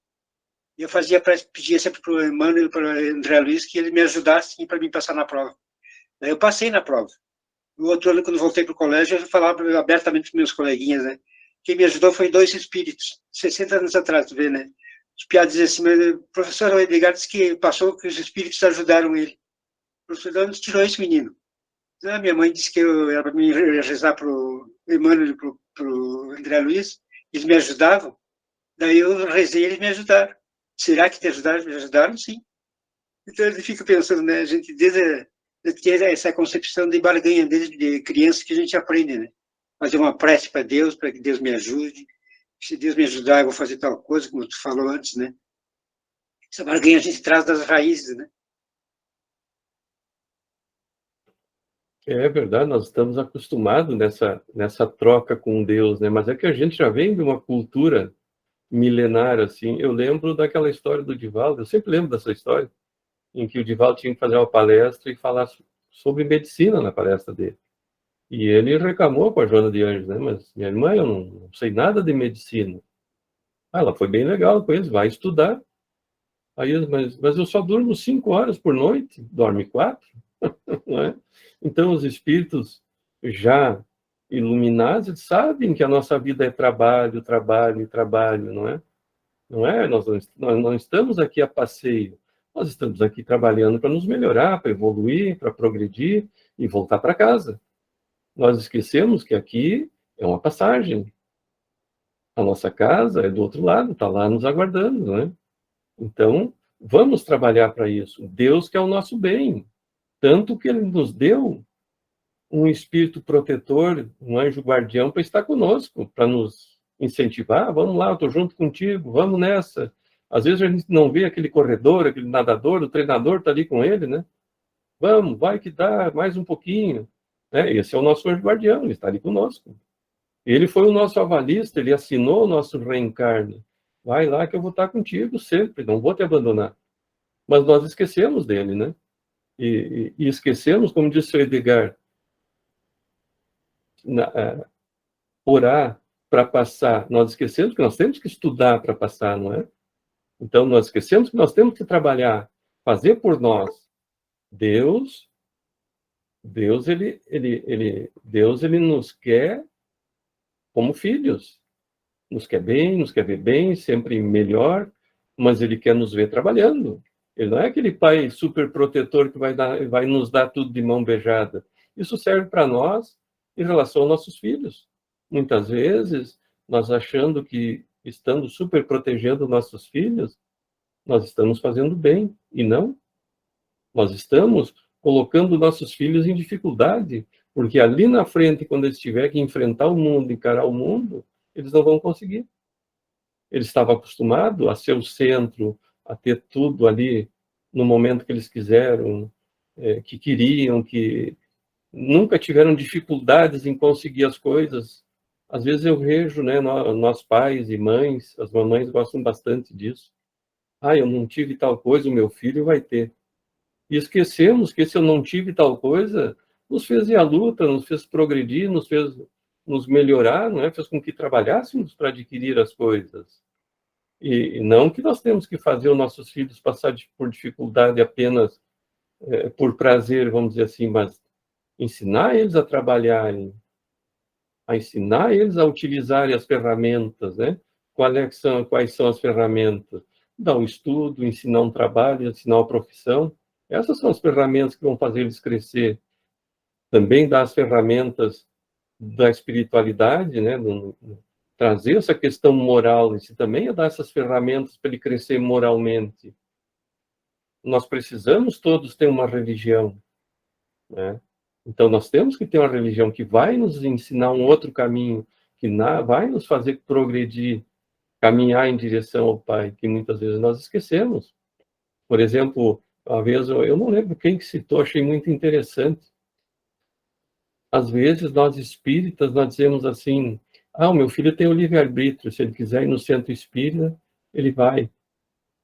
E eu fazia prece, pedia sempre para o Emmanuel e para o André Luiz que ele me ajudasse para mim passar na prova. Aí eu passei na prova. No outro ano, quando voltei para o colégio, eu falava abertamente para meus coleguinhas, né? Quem me ajudou foi 2 espíritos, 60 anos atrás, tu vê, né? Os piados diziam assim, o professor Edgar disse que passou, que os espíritos ajudaram ele. O professor onde tirou esse menino? Minha mãe disse que eu era para me rezar para o Emmanuel e para o André Luiz, eles me ajudavam, daí eu rezei e eles me ajudaram. Será que te ajudaram? Me ajudaram, sim. Então ele fica pensando, né? A gente desde ter essa concepção de barganha desde criança que a gente aprende, né? Fazer uma prece para que Deus me ajude. Se Deus me ajudar, eu vou fazer tal coisa, como tu falou antes, né? Essa barganha a gente traz das raízes, né? É verdade, nós estamos acostumados nessa troca com Deus, né? Mas é que a gente já vem de uma cultura milenar, assim. Eu lembro daquela história do Divaldo, eu sempre lembro dessa história, em que o Divaldo tinha que fazer uma palestra e falar sobre medicina na palestra dele. E ele reclamou com a Joana de Anjos, né? Mas, minha irmã, eu não sei nada de medicina. Ela foi bem legal com eles, vai estudar. Aí, mas eu só durmo 5 horas por noite, dorme 4, não é? Então, os espíritos já iluminados eles sabem que a nossa vida é trabalho, trabalho e trabalho, não é? Não é? Nós não estamos aqui a passeio, nós estamos aqui trabalhando para nos melhorar, para evoluir, para progredir e voltar para casa. Nós esquecemos que aqui é uma passagem. A nossa casa é do outro lado, está lá nos aguardando, não é? Então, vamos trabalhar para isso. Deus quer o nosso bem. Tanto que Ele nos deu um espírito protetor, um anjo guardião para estar conosco, para nos incentivar. Vamos lá, eu estou junto contigo, vamos nessa. Às vezes a gente não vê aquele corredor, aquele nadador, o treinador está ali com ele, né? Vamos, vai que dá, mais um pouquinho. Esse é o nosso anjo guardião, ele está ali conosco. Ele foi o nosso avalista, ele assinou o nosso reencarne. Vai lá que eu vou estar contigo sempre, não vou te abandonar. Mas nós esquecemos dele, né? E esquecemos, como disse o Edgar, orar para passar. Nós esquecemos que nós temos que estudar para passar, não é? Então, nós esquecemos que nós temos que trabalhar, fazer por nós. Deus, ele nos quer como filhos. Nos quer bem, nos quer ver bem, sempre melhor, mas ele quer nos ver trabalhando. Ele não é aquele pai super protetor que vai nos dar tudo de mão beijada. Isso serve para nós em relação aos nossos filhos. Muitas vezes, nós achando que estando super protegendo nossos filhos, nós estamos fazendo bem, e não. Nós estamos colocando nossos filhos em dificuldade, porque ali na frente, quando eles tiverem que enfrentar o mundo, encarar o mundo, eles não vão conseguir. Eles estavam acostumados a ser o centro, a ter tudo ali no momento que eles quiseram, que queriam, que nunca tiveram dificuldades em conseguir as coisas. Às vezes eu vejo, né, nós pais e mães, as mamães gostam bastante disso. Eu não tive tal coisa, o meu filho vai ter. E esquecemos que esse eu não tive tal coisa nos fez ir à luta, nos fez progredir, nos fez nos melhorar, não é? Fez com que trabalhássemos para adquirir as coisas. E não que nós temos que fazer os nossos filhos passar por dificuldade apenas por prazer, vamos dizer assim, mas ensinar eles a trabalharem, a ensinar eles a utilizarem as ferramentas, né? Quais são as ferramentas? Dar um estudo, ensinar um trabalho, ensinar uma profissão. Essas são as ferramentas que vão fazer eles crescer. Também dar as ferramentas da espiritualidade, né? Trazer essa questão moral, isso também é dar essas ferramentas para ele crescer moralmente. Nós precisamos todos ter uma religião, né? Então, nós temos que ter uma religião que vai nos ensinar um outro caminho, que vai nos fazer progredir, caminhar em direção ao Pai, que muitas vezes nós esquecemos. Por exemplo, uma vez, eu não lembro quem que citou, achei muito interessante. Às vezes, nós espíritas, nós dizemos assim, o meu filho tem o livre-arbítrio, se ele quiser ir no centro espírita, ele vai.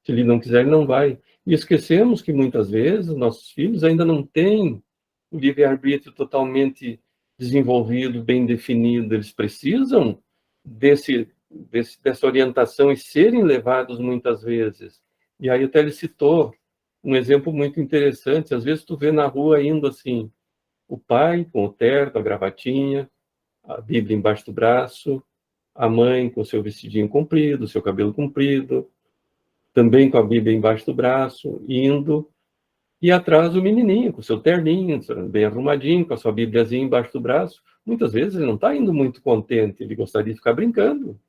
Se ele não quiser, ele não vai. E esquecemos que muitas vezes nossos filhos ainda não têm o livre-arbítrio totalmente desenvolvido, bem definido. Eles precisam dessa orientação e serem levados muitas vezes. E aí até ele citou um exemplo muito interessante. Às vezes tu vê na rua indo assim, o pai com o terno, a gravatinha, a Bíblia embaixo do braço, a mãe com o seu vestidinho comprido, o seu cabelo comprido, também com a Bíblia embaixo do braço, indo, e atrás o menininho, com o seu terninho, bem arrumadinho, com a sua Bíbliazinha embaixo do braço. Muitas vezes ele não está indo muito contente, ele gostaria de ficar brincando,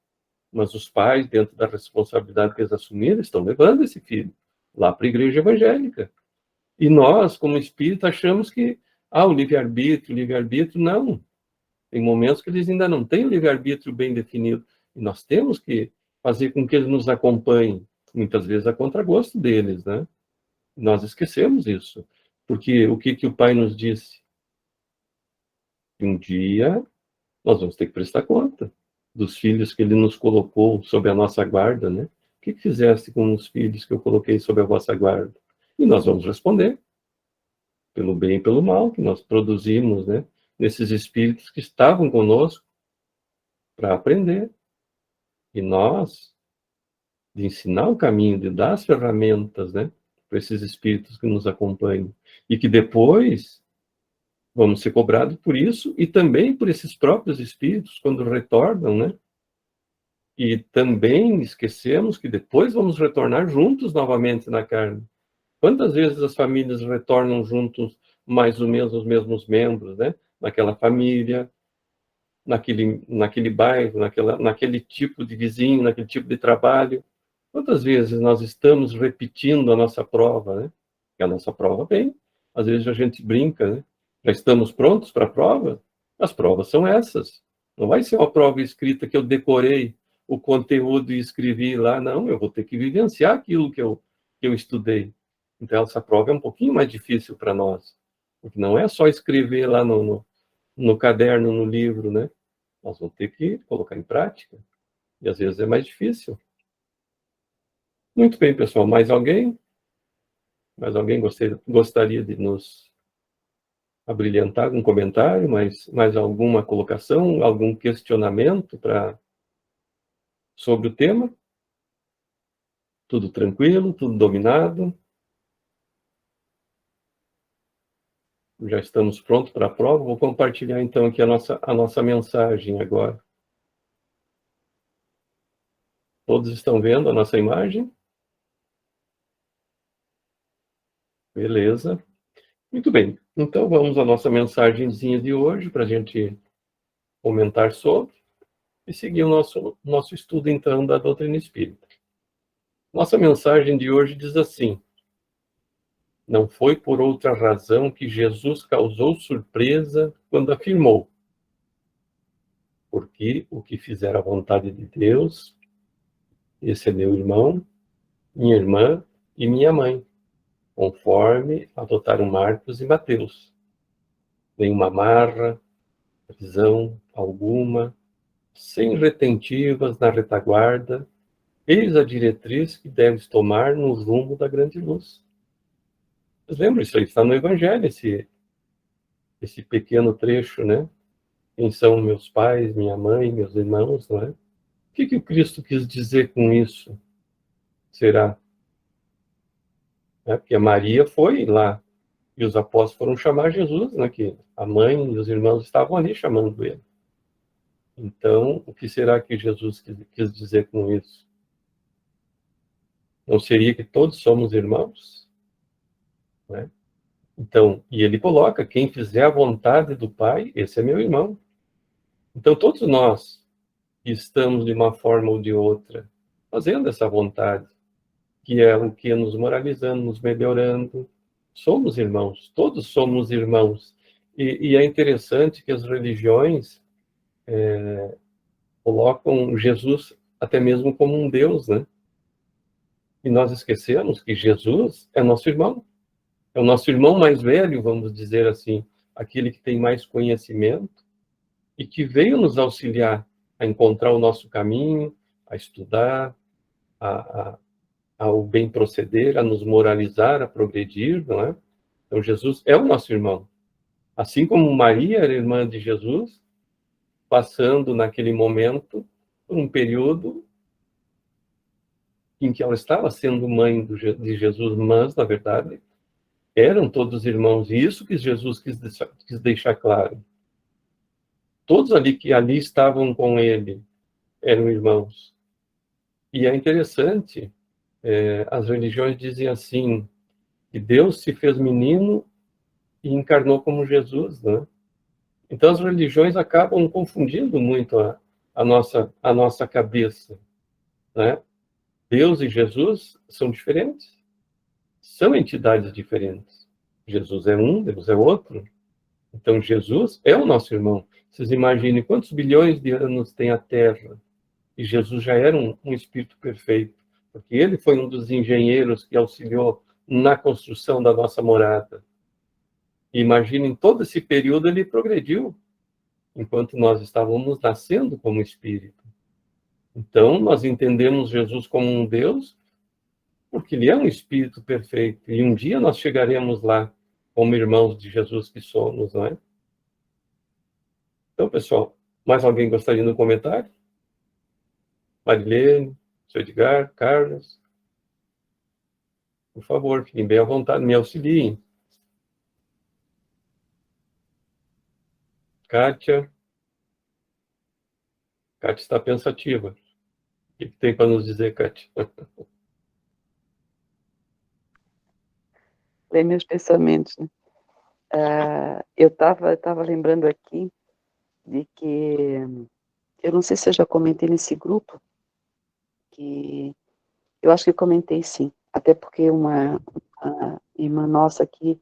mas os pais, dentro da responsabilidade que eles assumiram, estão levando esse filho lá para a igreja evangélica. E nós, como espírita, achamos que, o livre-arbítrio, não. Tem momentos que eles ainda não têm o livre-arbítrio bem definido, e nós temos que fazer com que eles nos acompanhem, muitas vezes a contragosto deles, né? Nós esquecemos isso, porque o que o Pai nos disse? Um dia nós vamos ter que prestar conta dos filhos que Ele nos colocou sob a nossa guarda, né? O que fizeste com os filhos que eu coloquei sob a vossa guarda? E nós vamos responder pelo bem e pelo mal que nós produzimos, né? Nesses espíritos que estavam conosco para aprender. E nós de ensinar o caminho, de dar as ferramentas, né, para esses espíritos que nos acompanham, e que depois vamos ser cobrados por isso, e também por esses próprios espíritos, quando retornam, né, e também esquecemos que depois vamos retornar juntos novamente na carne. Quantas vezes as famílias retornam juntos, mais ou menos os mesmos membros, né, naquela família, naquele bairro, naquele tipo de vizinho, naquele tipo de trabalho. Quantas vezes nós estamos repetindo a nossa prova, né? E a nossa prova vem. Às vezes a gente brinca, né? Já estamos prontos para a prova? As provas são essas. Não vai ser uma prova escrita que eu decorei o conteúdo e escrevi lá, não. Eu vou ter que vivenciar aquilo que eu estudei. Então, essa prova é um pouquinho mais difícil para nós. Porque não é só escrever lá no caderno, no livro, né? Nós vamos ter que colocar em prática. E às vezes é mais difícil. Muito bem, pessoal. Mais alguém? Mais alguém gostaria de nos abrilhantar com um comentário? Mais alguma colocação? Algum questionamento sobre o tema? Tudo tranquilo? Tudo dominado? Já estamos prontos para a prova? Vou compartilhar, então, aqui a nossa mensagem agora. Todos estão vendo a nossa imagem? Beleza. Muito bem. Então, vamos à nossa mensagenzinha de hoje, para a gente comentar sobre e seguir o nosso estudo, então, da doutrina espírita. Nossa mensagem de hoje diz assim: não foi por outra razão que Jesus causou surpresa quando afirmou: porque o que fizer a vontade de Deus, esse é meu irmão, minha irmã e minha mãe, conforme adotaram Marcos e Mateus. Nenhuma amarra, prisão alguma, sem retentivas na retaguarda, eis a diretriz que deves tomar no rumo da grande luz. Vocês lembram isso aí? Está no Evangelho, esse pequeno trecho, né? Quem são meus pais, minha mãe, meus irmãos, não é? O que o Cristo quis dizer com isso? Será? Porque a Maria foi lá e os apóstolos foram chamar Jesus, né? Que a mãe e os irmãos estavam ali chamando ele. Então, o que será que Jesus quis dizer com isso? Não seria que todos somos irmãos? Né? Então, e ele coloca: quem fizer a vontade do Pai, esse é meu irmão. Então, todos nós que estamos, de uma forma ou de outra, fazendo essa vontade, que é o que nos moralizando, nos melhorando, somos irmãos, todos somos irmãos. E é interessante que as religiões colocam Jesus até mesmo como um Deus, né? E nós esquecemos que Jesus é nosso irmão. É o nosso irmão mais velho, vamos dizer assim, aquele que tem mais conhecimento e que veio nos auxiliar a encontrar o nosso caminho, a estudar, ao bem proceder, a nos moralizar, a progredir, não é? Então, Jesus é o nosso irmão. Assim como Maria era irmã de Jesus, passando naquele momento por um período em que ela estava sendo mãe de Jesus, mas, na verdade, eram todos irmãos. E isso que Jesus quis deixar claro. Todos que ali estavam com ele eram irmãos. E é interessante, as religiões dizem assim, que Deus se fez menino e encarnou como Jesus, né? Então as religiões acabam confundindo muito a nossa cabeça, né? Deus e Jesus são diferentes, são entidades diferentes. Jesus é um, Deus é outro. Então Jesus é o nosso irmão. Vocês imaginem quantos bilhões de anos tem a Terra, e Jesus já era um espírito perfeito, porque ele foi um dos engenheiros que auxiliou na construção da nossa morada. E imaginem, todo esse período ele progrediu, enquanto nós estávamos nascendo como espírito. Então, nós entendemos Jesus como um Deus, porque ele é um espírito perfeito, e um dia nós chegaremos lá, como irmãos de Jesus que somos, não é? Então, pessoal, mais alguém gostaria de um comentário? Marilene, Seu Edgar, Carlos. Por favor, fiquem bem à vontade, me auxiliem. Kátia. Kátia está pensativa. O que tem para nos dizer, Kátia? Lê meus pensamentos, né? Eu estava lembrando aqui de que, eu não sei se eu já comentei nesse grupo, que eu acho que comentei sim, até porque uma irmã nossa aqui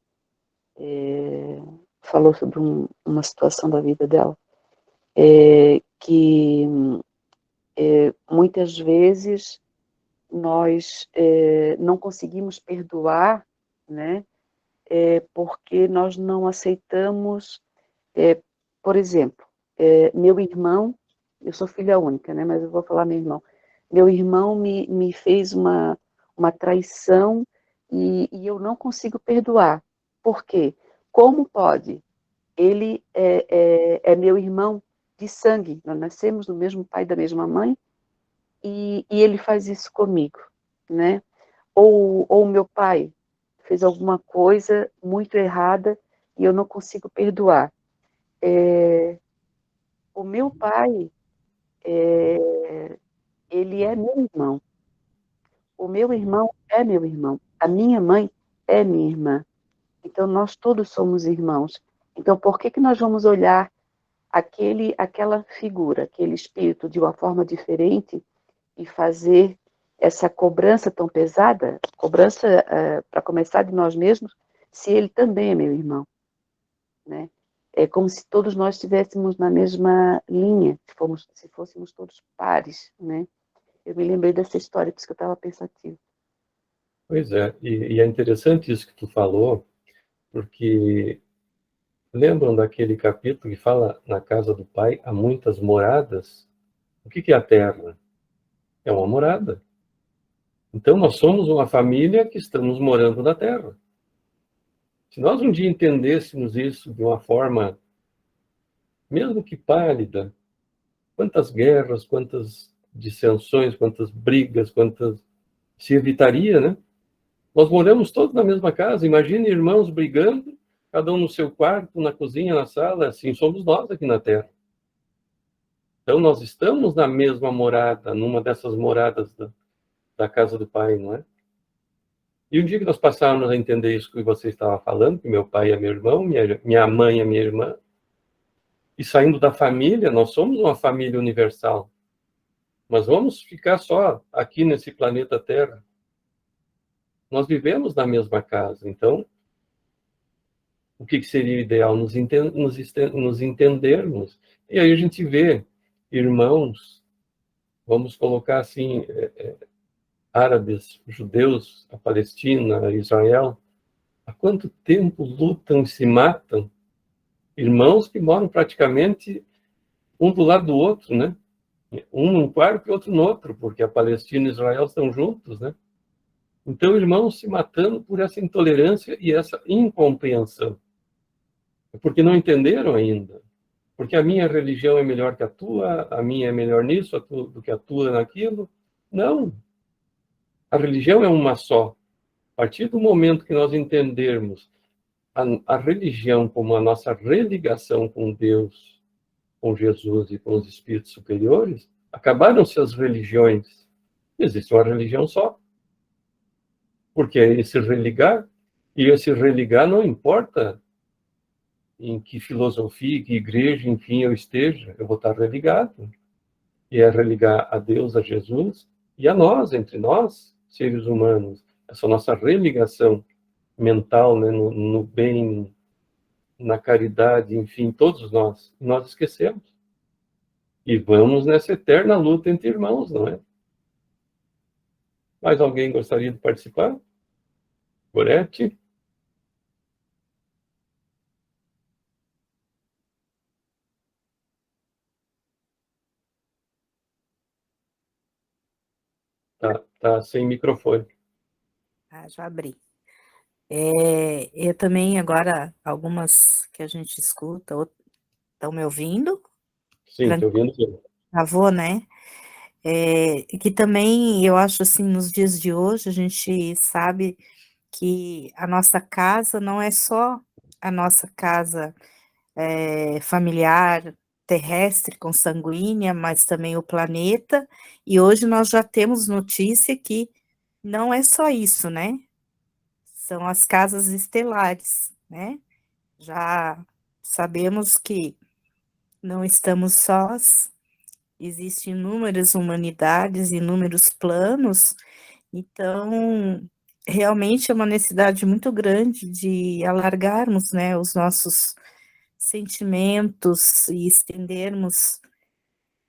falou sobre uma situação da vida dela, que muitas vezes nós não conseguimos perdoar, né, porque nós não aceitamos, por exemplo, meu irmão, eu sou filha única, né, mas eu vou falar meu irmão me fez uma traição e eu não consigo perdoar. Por quê? Como pode? Ele é meu irmão de sangue, nós nascemos do mesmo pai e da mesma mãe, e ele faz isso comigo, né? Ou meu pai fez alguma coisa muito errada e eu não consigo perdoar. O meu pai, ele é meu irmão. O meu irmão é meu irmão. A minha mãe é minha irmã. Então, nós todos somos irmãos. Então, por que nós vamos olhar aquela figura, aquele espírito de uma forma diferente e fazer essa cobrança tão pesada, cobrança para começar de nós mesmos, se ele também é meu irmão, né? É como se todos nós estivéssemos na mesma linha, se fôssemos todos pares, né? Eu me lembrei dessa história, por isso que eu estava pensativa. Pois é, e é interessante isso que tu falou, porque lembram daquele capítulo que fala na casa do Pai há muitas moradas? O que é a terra? É uma morada. Então nós somos uma família que estamos morando na terra. Se nós um dia entendêssemos isso de uma forma, mesmo que pálida, quantas guerras, quantas dissensões, quantas brigas, quantas se evitaria, né? Nós moramos todos na mesma casa. Imagine irmãos brigando, cada um no seu quarto, na cozinha, na sala. Assim somos nós aqui na Terra. Então nós estamos na mesma morada, numa dessas moradas da casa do Pai, não é? E um dia que nós passamos a entender isso que você estava falando, que meu pai é meu irmão, minha mãe é minha irmã, e saindo da família, nós somos uma família universal. Mas vamos ficar só aqui nesse planeta Terra. Nós vivemos na mesma casa, então o que seria ideal? Nos entendermos. E aí a gente vê irmãos, vamos colocar assim, árabes, judeus, a Palestina, a Israel, há quanto tempo lutam e se matam? Irmãos que moram praticamente um do lado do outro, né? Um num quarto e outro no outro, porque a Palestina e Israel estão juntos, né? Então, irmãos se matando por essa intolerância e essa incompreensão. Porque não entenderam ainda. Porque a minha religião é melhor que a tua, a minha é melhor nisso do que a tua naquilo. Não. A religião é uma só. A partir do momento que nós entendermos a religião como a nossa religação com Deus, com Jesus e com os espíritos superiores, acabaram-se as religiões. Existe uma religião só. Porque é esse religar, e esse religar não importa em que filosofia, que igreja, enfim, eu esteja, eu vou estar religado. E é religar a Deus, a Jesus, e a nós, entre nós, seres humanos. Essa nossa religação mental, né, no bem, na caridade, enfim, todos nós esquecemos. E vamos nessa eterna luta entre irmãos, não é? Mais alguém gostaria de participar? Gorete? Tá sem microfone. Já abri. Eu também, agora, algumas que a gente escuta, estão me ouvindo? Sim, estou ouvindo. Travou, né? Que também, eu acho assim, nos dias de hoje, a gente sabe que a nossa casa não é só a nossa casa familiar, terrestre, consanguínea, mas também o planeta, e hoje nós já temos notícia que não é só isso, né? São as casas estelares, né? Já sabemos que não estamos sós, existem inúmeras humanidades, inúmeros planos, então realmente é uma necessidade muito grande de alargarmos, né, os nossos sentimentos e estendermos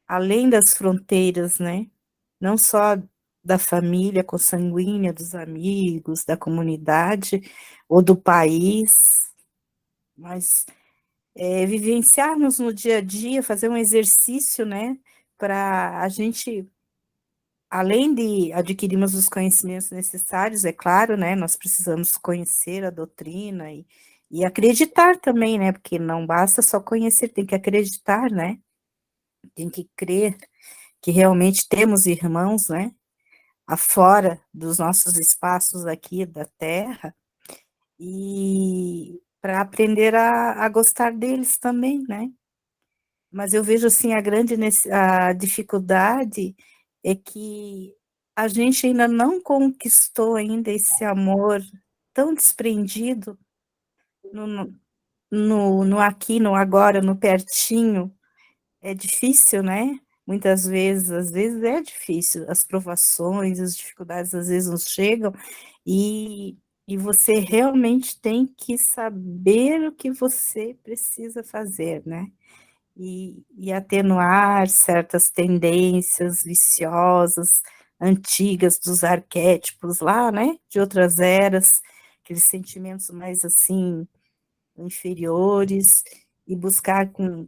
além das fronteiras, né? Não só da família consanguínea, dos amigos, da comunidade ou do país, mas vivenciarmos no dia a dia, fazer um exercício, né? Para a gente, além de adquirirmos os conhecimentos necessários, é claro, né? Nós precisamos conhecer a doutrina e acreditar também, né? Porque não basta só conhecer, tem que acreditar, né? Tem que crer que realmente temos irmãos, né? Afora dos nossos espaços aqui da Terra, e para aprender a gostar deles também, né? Mas eu vejo assim a dificuldade é que a gente ainda não conquistou ainda esse amor tão desprendido no aqui, no agora, no pertinho. É difícil, né? Muitas vezes, às vezes é difícil, as provações, as dificuldades às vezes nos chegam, e, e você realmente tem que saber o que você precisa fazer, né? E atenuar certas tendências viciosas, antigas dos arquétipos lá, né? De outras eras, aqueles sentimentos mais assim, inferiores, e buscar com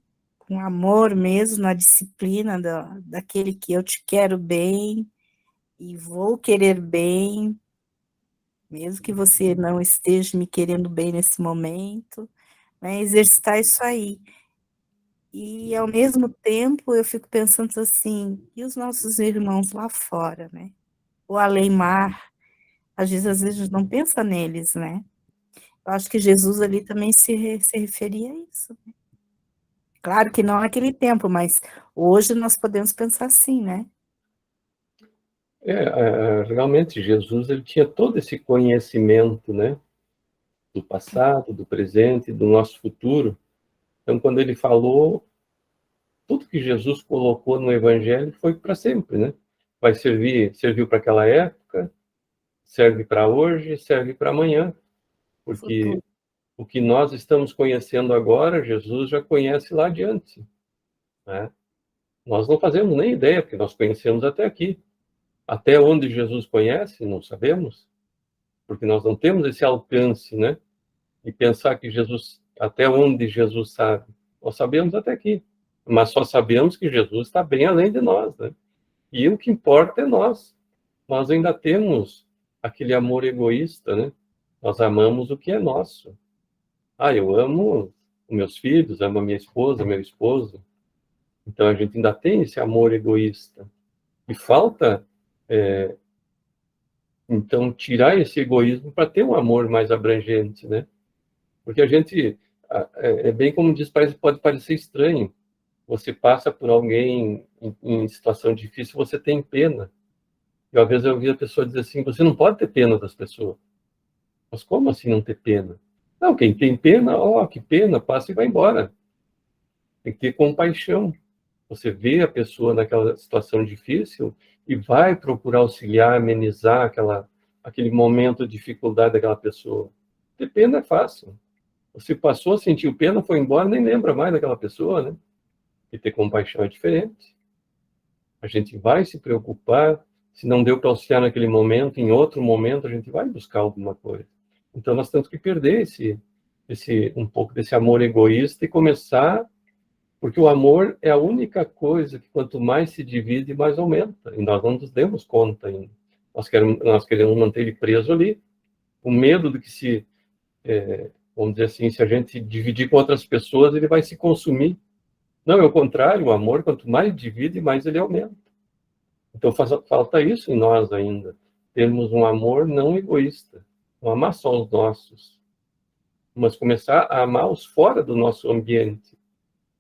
amor mesmo, na disciplina daquele que eu te quero bem e vou querer bem, mesmo que você não esteja me querendo bem nesse momento, né? Exercitar isso aí. E, ao mesmo tempo, eu fico pensando assim, e os nossos irmãos lá fora, né? O além-mar, às vezes a gente não pensa neles, né? Eu acho que Jesus ali também se referia a isso. Claro que não naquele tempo, mas hoje nós podemos pensar assim, né? Realmente, Jesus ele tinha todo esse conhecimento, né? Do passado, do presente, do nosso futuro. Então, quando ele falou, tudo que Jesus colocou no Evangelho foi para sempre, né? Serviu para aquela época, serve para hoje, serve para amanhã, porque Futuro. o que nós estamos conhecendo agora, Jesus já conhece lá adiante, né? Nós não fazemos nem ideia, porque nós conhecemos até aqui. Até onde Jesus conhece, não sabemos, porque nós não temos esse alcance, né? E pensar que Jesus, até onde Jesus sabe, nós sabemos até aqui, mas só sabemos que Jesus está bem além de nós, né? E o que importa é nós. Nós ainda temos aquele amor egoísta, né? Nós amamos o que é nosso. Eu amo os meus filhos, amo a minha esposa, meu esposo. Então a gente ainda tem esse amor egoísta. E falta, então, tirar esse egoísmo para ter um amor mais abrangente, né? Porque a gente, é bem como diz, pode parecer estranho. Você passa por alguém em situação difícil, você tem pena. E às vezes eu ouvi a pessoa dizer assim, você não pode ter pena das pessoas. Mas como assim não ter pena? Não, quem tem pena, que pena, passa e vai embora. Tem que ter compaixão. Você vê a pessoa naquela situação difícil e vai procurar auxiliar, amenizar aquele momento de dificuldade daquela pessoa. Ter pena é fácil. Você passou a sentir pena, foi embora, nem lembra mais daquela pessoa, né? E ter compaixão é diferente. A gente vai se preocupar, se não deu para auxiliar naquele momento, em outro momento a gente vai buscar alguma coisa. Então nós temos que perder um pouco desse amor egoísta e começar, porque o amor é a única coisa que quanto mais se divide, mais aumenta. E nós não nos demos conta ainda. Nós queremos manter ele preso ali, com medo de que vamos dizer assim, se a gente dividir com outras pessoas, ele vai se consumir. Não, é o contrário, o amor, quanto mais divide, mais ele aumenta. Então falta isso em nós ainda. Termos um amor não egoísta, não amar só os nossos, mas começar a amar os fora do nosso ambiente,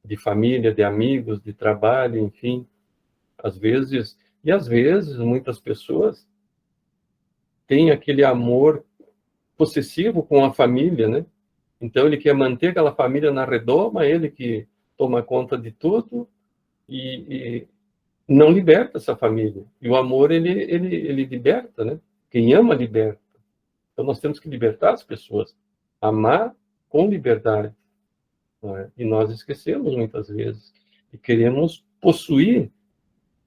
de família, de amigos, de trabalho, enfim. Às vezes, muitas pessoas têm aquele amor possessivo com a família, né? Então ele quer manter aquela família na redoma, ele que toma conta de tudo e não liberta essa família. E o amor, ele liberta, né? Quem ama, liberta. Então nós temos que libertar as pessoas. Amar com liberdade. Não é? E nós esquecemos muitas vezes. E queremos possuir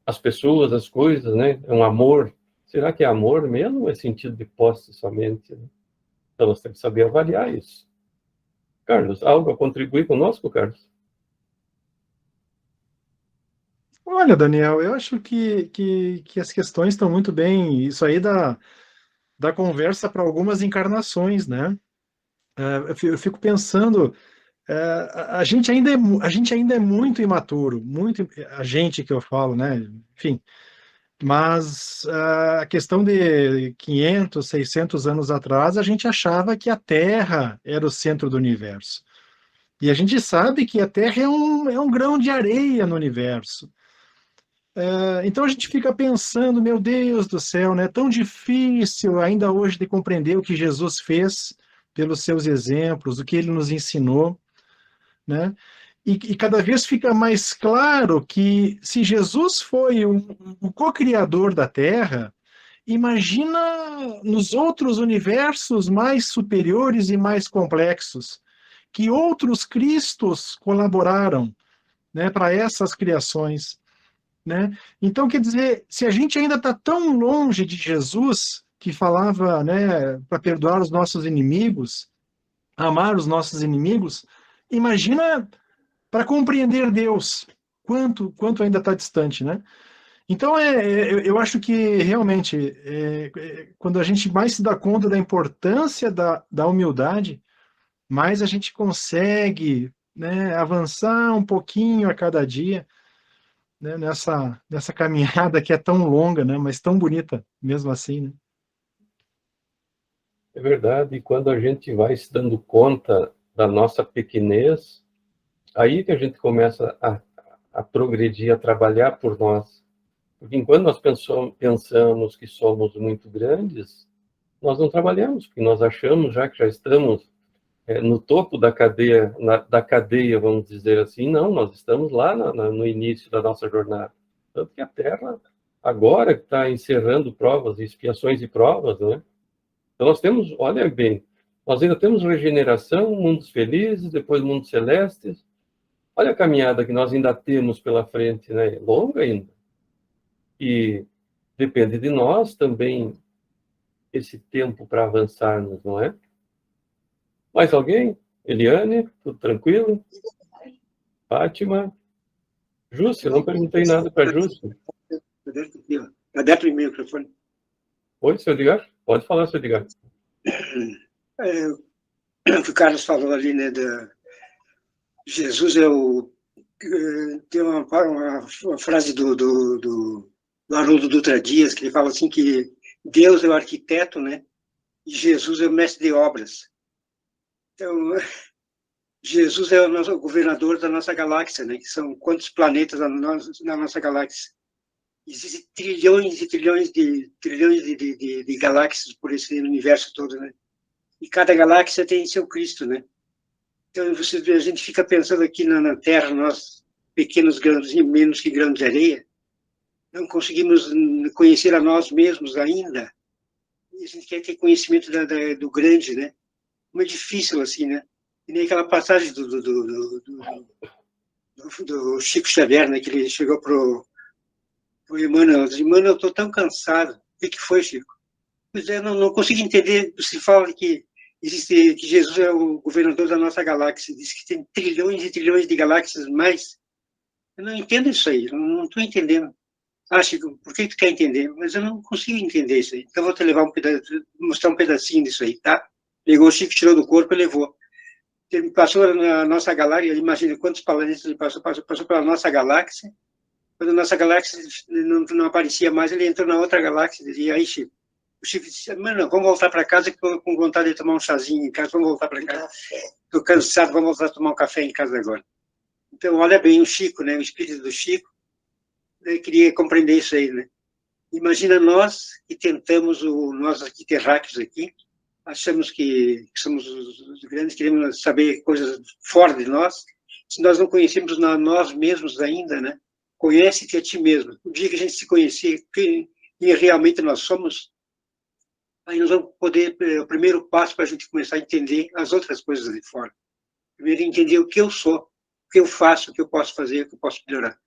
as pessoas, as coisas, né? É um amor. Será que é amor mesmo ou é sentido de posse somente? Né? Então nós temos que saber avaliar isso. Carlos, algo a contribuir conosco, Carlos? Olha, Daniel, eu acho que as questões estão muito bem. Isso aí dá conversa para algumas encarnações, né? Eu fico pensando, a gente ainda é muito imaturo, muito, a gente que eu falo, né? Enfim, mas a questão de 500, 600 anos atrás, a gente achava que a Terra era o centro do universo. E a gente sabe que a Terra é um grão de areia no universo. Então a gente fica pensando, meu Deus do céu, né? É tão difícil ainda hoje de compreender o que Jesus fez pelos seus exemplos, o que ele nos ensinou, né? E cada vez fica mais claro que se Jesus foi o co-criador da Terra, imagina nos outros universos mais superiores e mais complexos, que outros Cristos colaboraram, né, para essas criações. Né? Então, quer dizer, se a gente ainda está tão longe de Jesus, que falava, né, para perdoar os nossos inimigos, amar os nossos inimigos, imagina para compreender Deus, quanto ainda está distante, né? Então, eu acho que realmente, quando a gente mais se dá conta da importância da humildade, mais a gente consegue, né, avançar um pouquinho a cada dia, né, nessa caminhada que é tão longa, né, mas tão bonita, mesmo assim, né? É verdade, e quando a gente vai se dando conta da nossa pequenez, aí que a gente começa a progredir, a trabalhar por nós. Porque enquanto nós pensamos que somos muito grandes, nós não trabalhamos, porque nós achamos já que já estamos no topo da cadeia, vamos dizer assim. Não, nós estamos lá no início da nossa jornada. Tanto que a Terra, agora que está encerrando provas, expiações e provas, né? Então nós temos, olha bem, nós ainda temos regeneração, mundos felizes, depois mundos celestes. Olha a caminhada que nós ainda temos pela frente, né? Longa ainda. E depende de nós também esse tempo para avançarmos, não é? Mais alguém? Eliane, tudo tranquilo? Fátima? Júcia, eu não perguntei nada para Júcia. Aberto o microfone. Oi, seu Edgar? Pode falar, seu Edgar. O que o Carlos falou ali, né, Jesus tem uma frase do Haroldo Dutra Dias, que ele fala assim que Deus é o arquiteto, né, e Jesus é o mestre de obras. Então, Jesus é o nosso governador da nossa galáxia, né, que são quantos planetas na nossa galáxia. Existem trilhões e trilhões de galáxias por esse universo todo, né? E cada galáxia tem seu Cristo, né? Então, a gente fica pensando aqui na Terra, nós, pequenos grãos, menos que grãos de areia, não conseguimos conhecer a nós mesmos ainda. E a gente quer ter conhecimento do grande, né? Como é difícil, assim, né? E nem aquela passagem do Chico Xavier, né? Que ele chegou pro Emmanuel, disse: Emmanuel, eu estou tão cansado. O que foi, Chico? Pois é, não consigo entender. Se fala que Jesus é o governador da nossa galáxia, diz que tem trilhões e trilhões de galáxias mais. Eu não entendo isso aí, não estou entendendo. Ah, Chico, por que tu quer entender? Mas eu não consigo entender isso aí. Então, vou te levar mostrar um pedacinho disso aí, tá? Pegou o Chico, tirou do corpo e levou. Ele passou na nossa galáxia, imagina quantos planetas ele passou pela nossa galáxia, Quando a nossa galáxia não aparecia mais, ele entrou na outra galáxia, e aí, Chico, o Chico disse, mano, vamos voltar para casa, que estou com vontade de tomar um chazinho em casa, vamos voltar para casa. Estou cansado, vamos voltar a tomar um café em casa agora. Então, olha bem, o Chico, né, o espírito do Chico, né, queria compreender isso aí, né? Imagina nós que tentamos, nós aqui, terráqueos aqui, achamos que somos os grandes, queremos saber coisas fora de nós, se nós não conhecemos nós mesmos ainda, né? Conhece-te a ti mesmo. O dia que a gente se conhecer quem realmente nós somos, aí nós vamos poder, o primeiro passo para a gente começar a entender as outras coisas de fora. Primeiro, entender o que eu sou, o que eu faço, o que eu posso fazer, o que eu posso melhorar.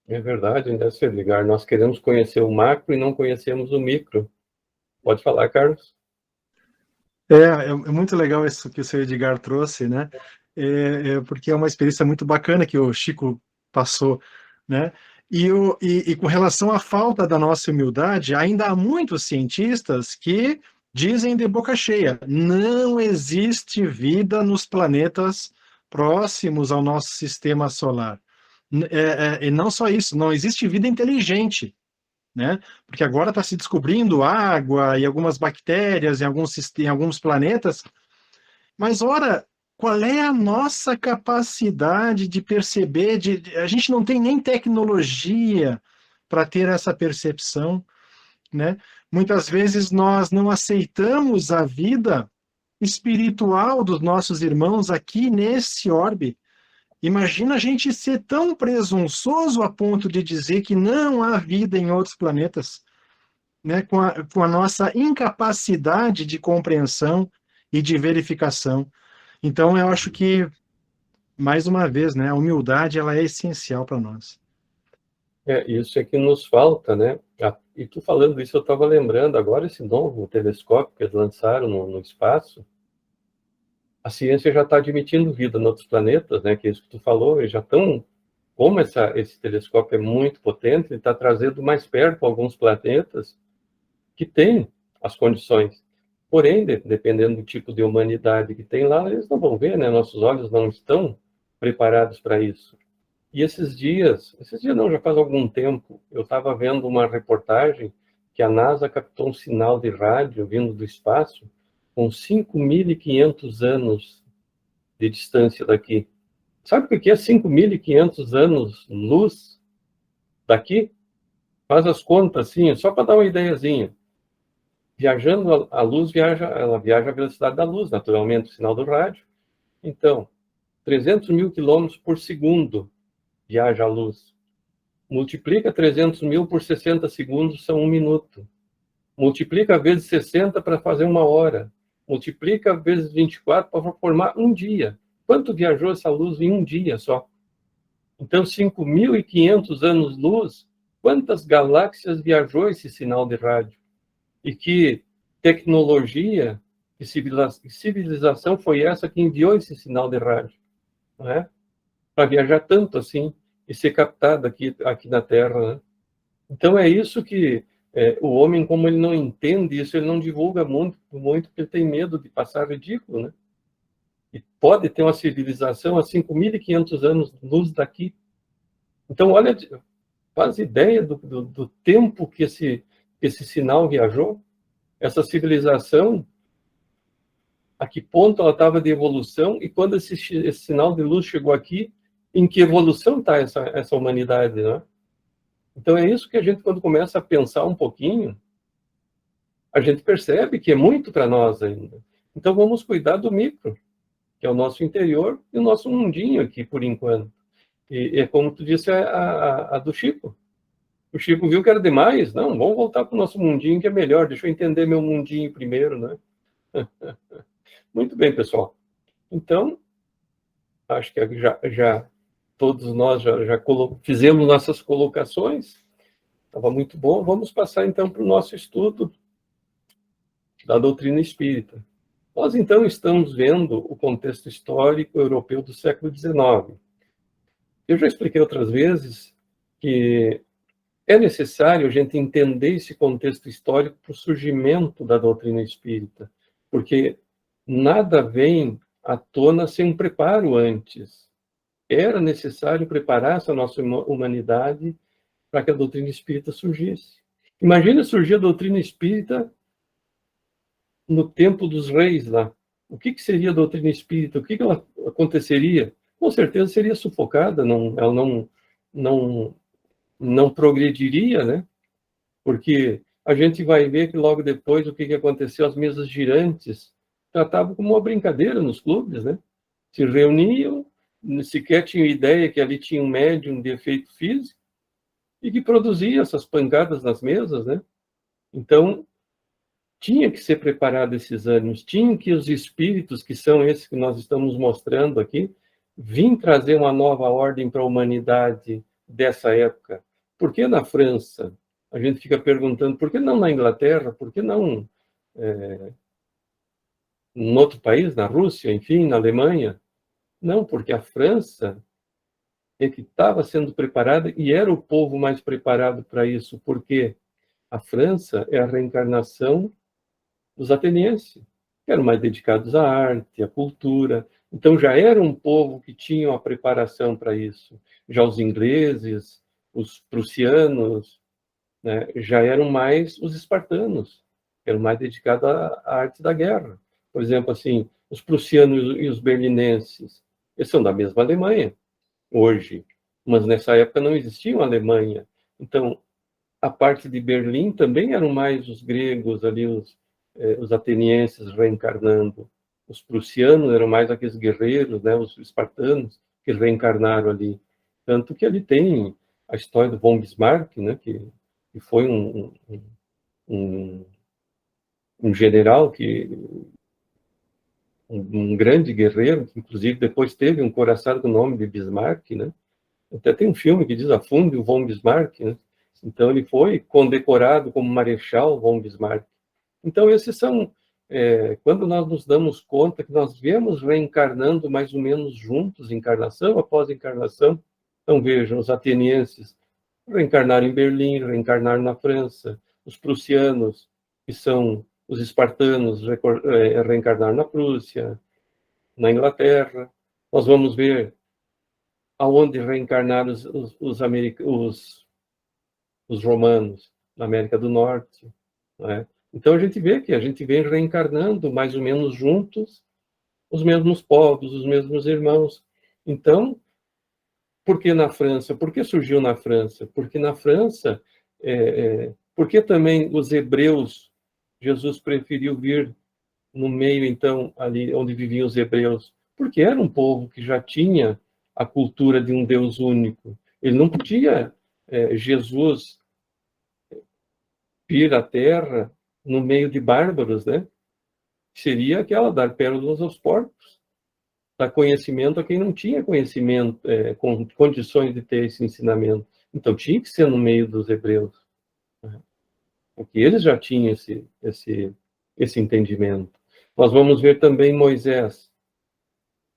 É verdade, né, Sr. Edgar? Nós queremos conhecer o macro e não conhecemos o micro. Pode falar, Carlos. É muito legal isso que o Sr. Edgar trouxe, né? Porque é uma experiência muito bacana que o Chico passou, né? E com relação à falta da nossa humildade, ainda há muitos cientistas que dizem de boca cheia, não existe vida nos planetas próximos ao nosso sistema solar. E não só isso, não existe vida inteligente, né? Porque agora está se descobrindo água e algumas bactérias em alguns planetas, mas, ora, qual é a nossa capacidade de perceber? A gente não tem nem tecnologia para ter essa percepção, né? Muitas vezes nós não aceitamos a vida espiritual dos nossos irmãos aqui nesse orbe. Imagina a gente ser tão presunçoso a ponto de dizer que não há vida em outros planetas, né? Com a nossa incapacidade de compreensão e de verificação. Então, eu acho que, mais uma vez, né, a humildade ela é essencial para nós. Isso é que nos falta, né? E tu falando isso, eu estava lembrando agora esse novo telescópio que eles lançaram no espaço. A ciência já está admitindo vida em outros planetas, né? Que é isso que tu falou, eles já estão, como esse telescópio é muito potente, ele está trazendo mais perto alguns planetas que têm as condições. Porém, dependendo do tipo de humanidade que tem lá, eles não vão ver, né? Nossos olhos não estão preparados para isso. E esses dias não, já faz algum tempo, eu estava vendo uma reportagem que a NASA captou um sinal de rádio vindo do espaço com 5.500 anos de distância daqui. Sabe o que é 5.500 anos-luz daqui? Faz as contas assim, só para dar uma ideiazinha. Viajando, a luz ela viaja à velocidade da luz, naturalmente, o sinal do rádio. Então, 300 mil quilômetros por segundo viaja a luz. Multiplica 300 mil por 60 segundos, são 1 minuto. Multiplica vezes 60 para fazer 1 hora. Multiplica vezes 24 para formar 1 dia. Quanto viajou essa luz em 1 dia só? Então, 5.500 anos-luz, quantas galáxias viajou esse sinal de rádio? E que tecnologia e civilização foi essa que enviou esse sinal de rádio, não é? Para viajar tanto assim e ser captado aqui na Terra, né? Então é isso que o homem, como ele não entende isso, ele não divulga muito porque ele tem medo de passar ridículo, né? E pode ter uma civilização a 5.500 anos-luz daqui. Então, olha, faz ideia do tempo que esse sinal viajou, essa civilização, a que ponto ela estava de evolução, e quando esse sinal de luz chegou aqui, em que evolução está essa humanidade, né? Então é isso que a gente, quando começa a pensar um pouquinho, a gente percebe que é muito para nós ainda. Então vamos cuidar do micro, que é o nosso interior, e o nosso mundinho aqui, por enquanto. E é como tu disse, a do Chico. O Chico viu que era demais. Não, vamos voltar para o nosso mundinho, que é melhor. Deixa eu entender meu mundinho primeiro, né? Muito bem, pessoal. Então, acho que já todos nós já fizemos nossas colocações. Estava muito bom. Vamos passar, então, para o nosso estudo da doutrina espírita. Nós, então, estamos vendo o contexto histórico europeu do século XIX. Eu já expliquei outras vezes que é necessário a gente entender esse contexto histórico para o surgimento da doutrina espírita, porque nada vem à tona sem um preparo antes. era necessário preparar essa nossa humanidade para que a doutrina espírita surgisse. Imagina surgir a doutrina espírita no tempo dos reis lá. O que seria a doutrina espírita? O que ela aconteceria? Com certeza seria sufocada, ela não progrediria, né? Porque a gente vai ver que logo depois o que aconteceu, as mesas girantes tratavam como uma brincadeira nos clubes, né? Se reuniam, sequer tinham ideia que ali tinha um médium de efeito físico e que produzia essas pancadas nas mesas, né? Então, tinha que ser preparado esses ânimos, tinha que os espíritos, que são esses que nós estamos mostrando aqui, vir trazer uma nova ordem para a humanidade dessa época. Por que na França? A gente fica perguntando, por que não na Inglaterra? Por que não em outro país, na Rússia, enfim, na Alemanha? Não, porque a França é que estava sendo preparada e era o povo mais preparado para isso, porque a França é a reencarnação dos atenienses, que eram mais dedicados à arte, à cultura. Então já era um povo que tinha uma preparação para isso. Já os ingleses, os prussianos, né, já eram mais os espartanos, eram mais dedicados à arte da guerra. Por exemplo, assim, os prussianos e os berlinenses, eles são da mesma Alemanha hoje, mas nessa época não existia uma Alemanha. Então, a parte de Berlim também eram mais os gregos ali, os atenienses reencarnando. Os prussianos eram mais aqueles guerreiros, né, os espartanos, que reencarnaram ali. Tanto que ali tem a história do von Bismarck, né, que foi um general, um grande guerreiro, que inclusive depois teve um coração com o nome de Bismarck, né? Até tem um filme que diz Afunde o von Bismarck, né? Então ele foi condecorado como Marechal von Bismarck. Então esses são, quando nós nos damos conta que nós viemos reencarnando mais ou menos juntos, encarnação após encarnação. Então vejam, os atenienses reencarnaram em Berlim, reencarnaram na França, os prussianos, que são os espartanos, reencarnaram na Prússia, na Inglaterra. Nós vamos ver aonde reencarnaram os romanos, na América do Norte, né? Então a gente vê que a gente vem reencarnando mais ou menos juntos, os mesmos povos, os mesmos irmãos. Então, por que na França? Por que surgiu na França? Porque na França, porque também os hebreus, Jesus preferiu vir no meio, então, ali onde viviam os hebreus, porque era um povo que já tinha a cultura de um Deus único. Ele não podia, Jesus, vir à Terra no meio de bárbaros, né? Seria aquela dar pérolas aos porcos, dar conhecimento a quem não tinha conhecimento, com condições de ter esse ensinamento. Então tinha que ser no meio dos hebreus, né? Porque eles já tinham esse entendimento. Nós vamos ver também Moisés.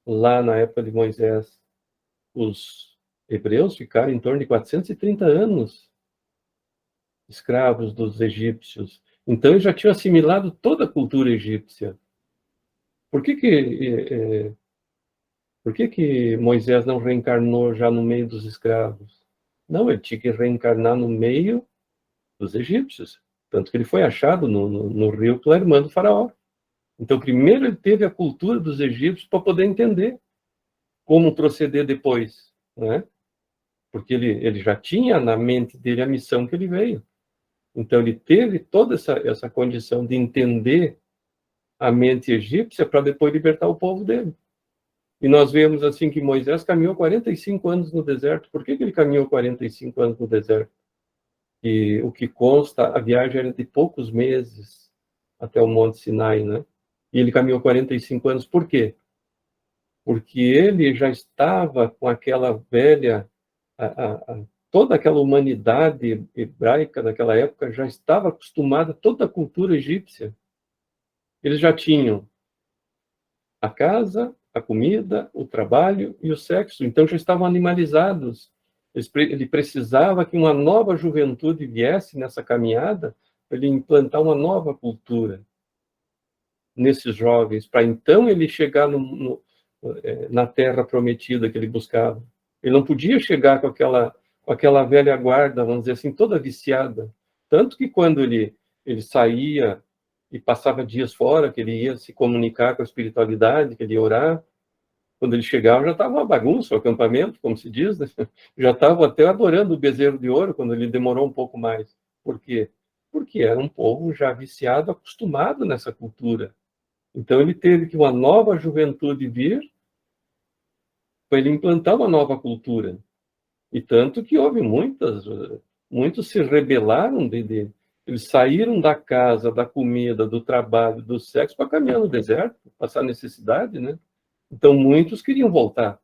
Lá na época de Moisés, os hebreus ficaram em torno de 430 anos escravos dos egípcios. Então eles já tinham assimilado toda a cultura egípcia. Por que Moisés não reencarnou já no meio dos escravos? Não, ele tinha que reencarnar no meio dos egípcios. Tanto que ele foi achado no rio pela irmã do faraó. Então, primeiro ele teve a cultura dos egípcios para poder entender como proceder depois, né? Porque ele já tinha na mente dele a missão que ele veio. Então, ele teve toda essa condição de entender a mente egípcia para depois libertar o povo dele. E nós vemos assim que Moisés caminhou 45 anos no deserto. Por que ele caminhou 45 anos no deserto? E o que consta, a viagem era de poucos meses até o Monte Sinai, né? E ele caminhou 45 anos. Por quê? Porque ele já estava com aquela velha, toda aquela humanidade hebraica daquela época já estava acostumada a toda a cultura egípcia. Eles já tinham a casa, a comida, o trabalho e o sexo. Então já estavam animalizados. Ele precisava que uma nova juventude viesse nessa caminhada para ele implantar uma nova cultura nesses jovens, para então ele chegar na terra prometida que ele buscava. Ele não podia chegar com aquela velha guarda, vamos dizer assim, toda viciada. Tanto que quando ele saía e passava dias fora, que ele ia se comunicar com a espiritualidade, que ele ia orar, quando ele chegava já estava uma bagunça o acampamento, como se diz, né? Já estavam até adorando o bezerro de ouro, quando ele demorou um pouco mais. Por quê? Porque era um povo já viciado, acostumado nessa cultura. Então ele teve que uma nova juventude vir para ele implantar uma nova cultura. E tanto que houve muitos se rebelaram eles saíram da casa, da comida, do trabalho, do sexo para caminhar no deserto, passar necessidade, né? Então muitos queriam voltar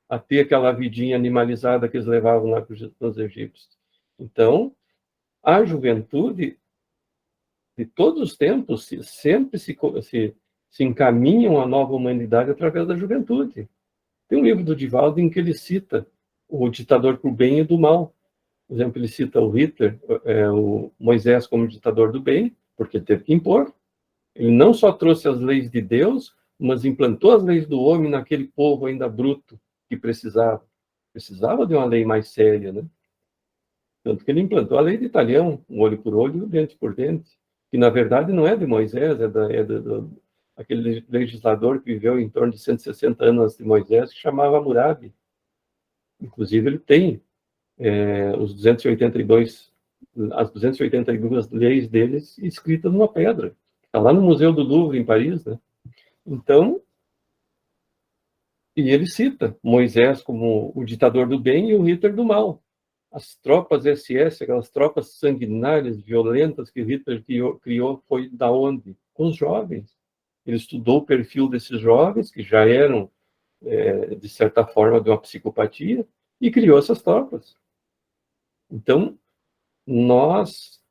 a ter aquela vidinha animalizada que eles levavam lá para os egípcios. Então, a juventude de todos os tempos sempre se encaminham à nova humanidade através da juventude. Tem um livro do Divaldo em que ele cita o ditador do bem e do mal. Por exemplo, ele cita o Hitler, o Moisés como ditador do bem, porque ele teve que impor. Ele não só trouxe as leis de Deus, mas implantou as leis do homem naquele povo ainda bruto que precisava. Precisava de uma lei mais séria, né? Tanto que ele implantou a lei de Italião, um olho por olho, dente por dente, que na verdade não é de Moisés, aquele legislador que viveu em torno de 160 anos antes de Moisés, que chamava Hammurabi. Inclusive, ele tem as 282 leis deles escritas numa pedra. Está lá no Museu do Louvre, em Paris, né? Então, e ele cita Moisés como o ditador do bem e o Hitler do mal. As tropas SS, aquelas tropas sanguinárias, violentas que Hitler criou foi da onde? Com os jovens. Ele estudou o perfil desses jovens, que já eram, de certa forma, de uma psicopatia, e criou essas tropas. Então, nós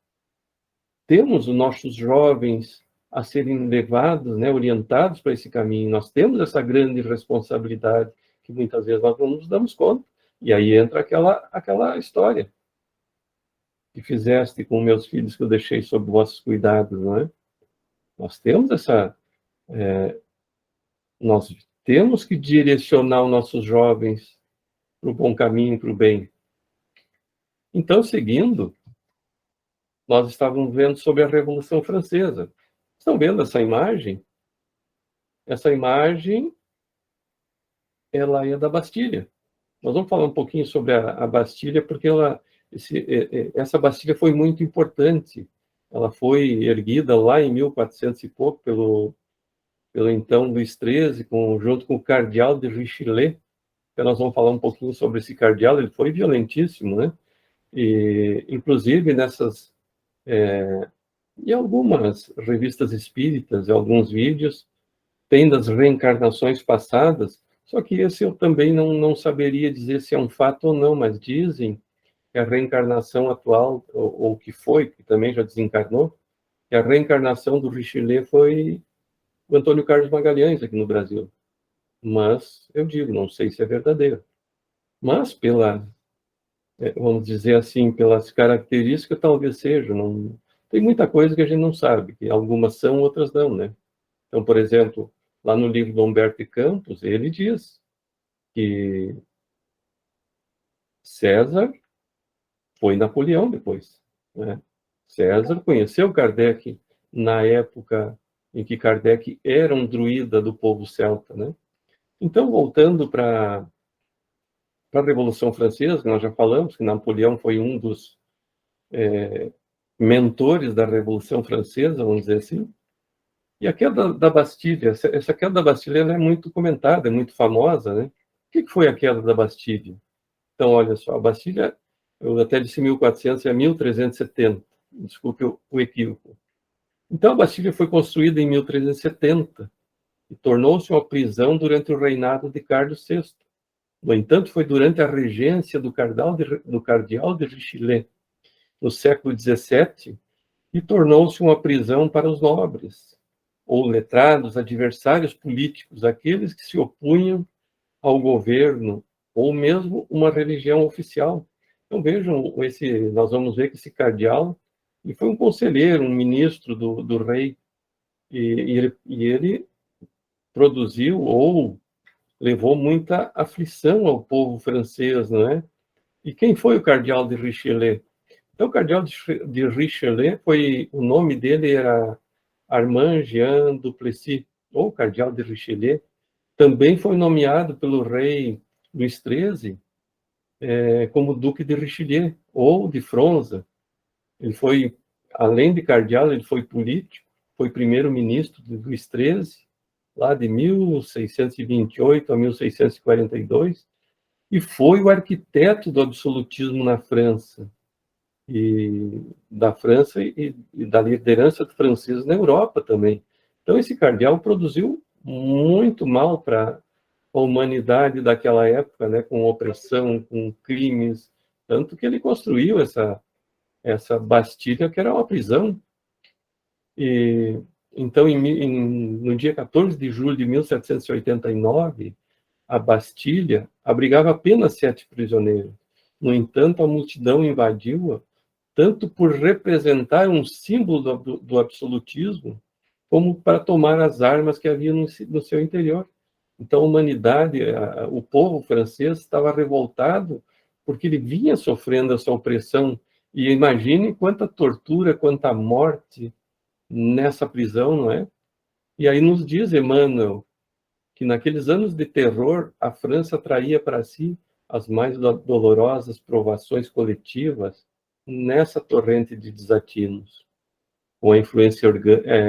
temos os nossos jovens a serem levados, né, orientados para esse caminho. Nós temos essa grande responsabilidade que muitas vezes nós não nos damos conta. E aí entra aquela história que fizeste com meus filhos que eu deixei sob vossos cuidados, não é? Nós temos nós temos que direcionar os nossos jovens para o bom caminho, para o bem. Então, seguindo, nós estávamos vendo sobre a Revolução Francesa. Estão vendo essa imagem? Essa imagem, ela é da Bastilha. Nós vamos falar um pouquinho sobre a Bastilha, porque essa Bastilha foi muito importante. Ela foi erguida lá em 1400 e pouco pelo então Luís XIII, junto com o cardeal de Richelieu. Então nós vamos falar um pouquinho sobre esse cardeal. Ele foi violentíssimo, né? E, inclusive, em algumas revistas espíritas, em alguns vídeos, tem das reencarnações passadas, só que esse eu também não saberia dizer se é um fato ou não, mas dizem que a reencarnação atual, ou que foi, que também já desencarnou, que a reencarnação do Richelieu foi o Antônio Carlos Magalhães aqui no Brasil. Mas, eu digo, não sei se é verdadeiro. Mas, vamos dizer assim, pelas características, talvez seja. Não, tem muita coisa que a gente não sabe, que algumas são, outras não, né? Então, por exemplo, lá no livro do Humberto de Campos, ele diz que César foi Napoleão depois, né? César conheceu Kardec na época em que Kardec era um druida do povo celta, né? Então, voltando para a Revolução Francesa, nós já falamos que Napoleão foi um dos mentores da Revolução Francesa, vamos dizer assim. E a queda da Bastilha, essa queda da Bastilha ela é muito comentada, é muito famosa, né? O que foi a queda da Bastilha? Então, olha só, a Bastilha, eu até disse 1400, é 1370, desculpe o equívoco. Então, a Bastilha foi construída em 1370 e tornou-se uma prisão durante o reinado de Carlos VI. No entanto, foi durante a regência do cardeal de Richelieu, no século XVII, e tornou-se uma prisão para os nobres, ou letrados, adversários políticos, aqueles que se opunham ao governo, ou mesmo uma religião oficial. Então, vejam, nós vamos ver que esse cardeal ele foi um conselheiro, um ministro do rei, e ele produziu ou levou muita aflição ao povo francês, não é? E quem foi o cardeal de Richelieu? Então, o cardeal de Richelieu o nome dele era Armand Jean Duplessis, ou cardeal de Richelieu. Também foi nomeado pelo rei Luís XIII como Duque de Richelieu, ou de Fronza. Ele foi, além de cardeal, ele foi político, foi primeiro-ministro de Luís XIII, lá de 1628 a 1642, e foi o arquiteto do absolutismo na França, e da liderança francesa na Europa também. Então, esse cardeal produziu muito mal para a humanidade daquela época, né, com opressão, com crimes, tanto que ele construiu essa Bastilha, que era uma prisão. E então, no dia 14 de julho de 1789, a Bastilha abrigava apenas 7 prisioneiros. No entanto, a multidão invadiu-a, tanto por representar um símbolo do absolutismo, como para tomar as armas que havia no seu interior. Então, a humanidade, o povo francês estava revoltado porque ele vinha sofrendo essa opressão. E imagine quanta tortura, quanta morte nessa prisão, não é? E aí nos diz Emmanuel que naqueles anos de terror, a França traía para si as mais dolorosas provações coletivas nessa torrente de desatinos. Com a influência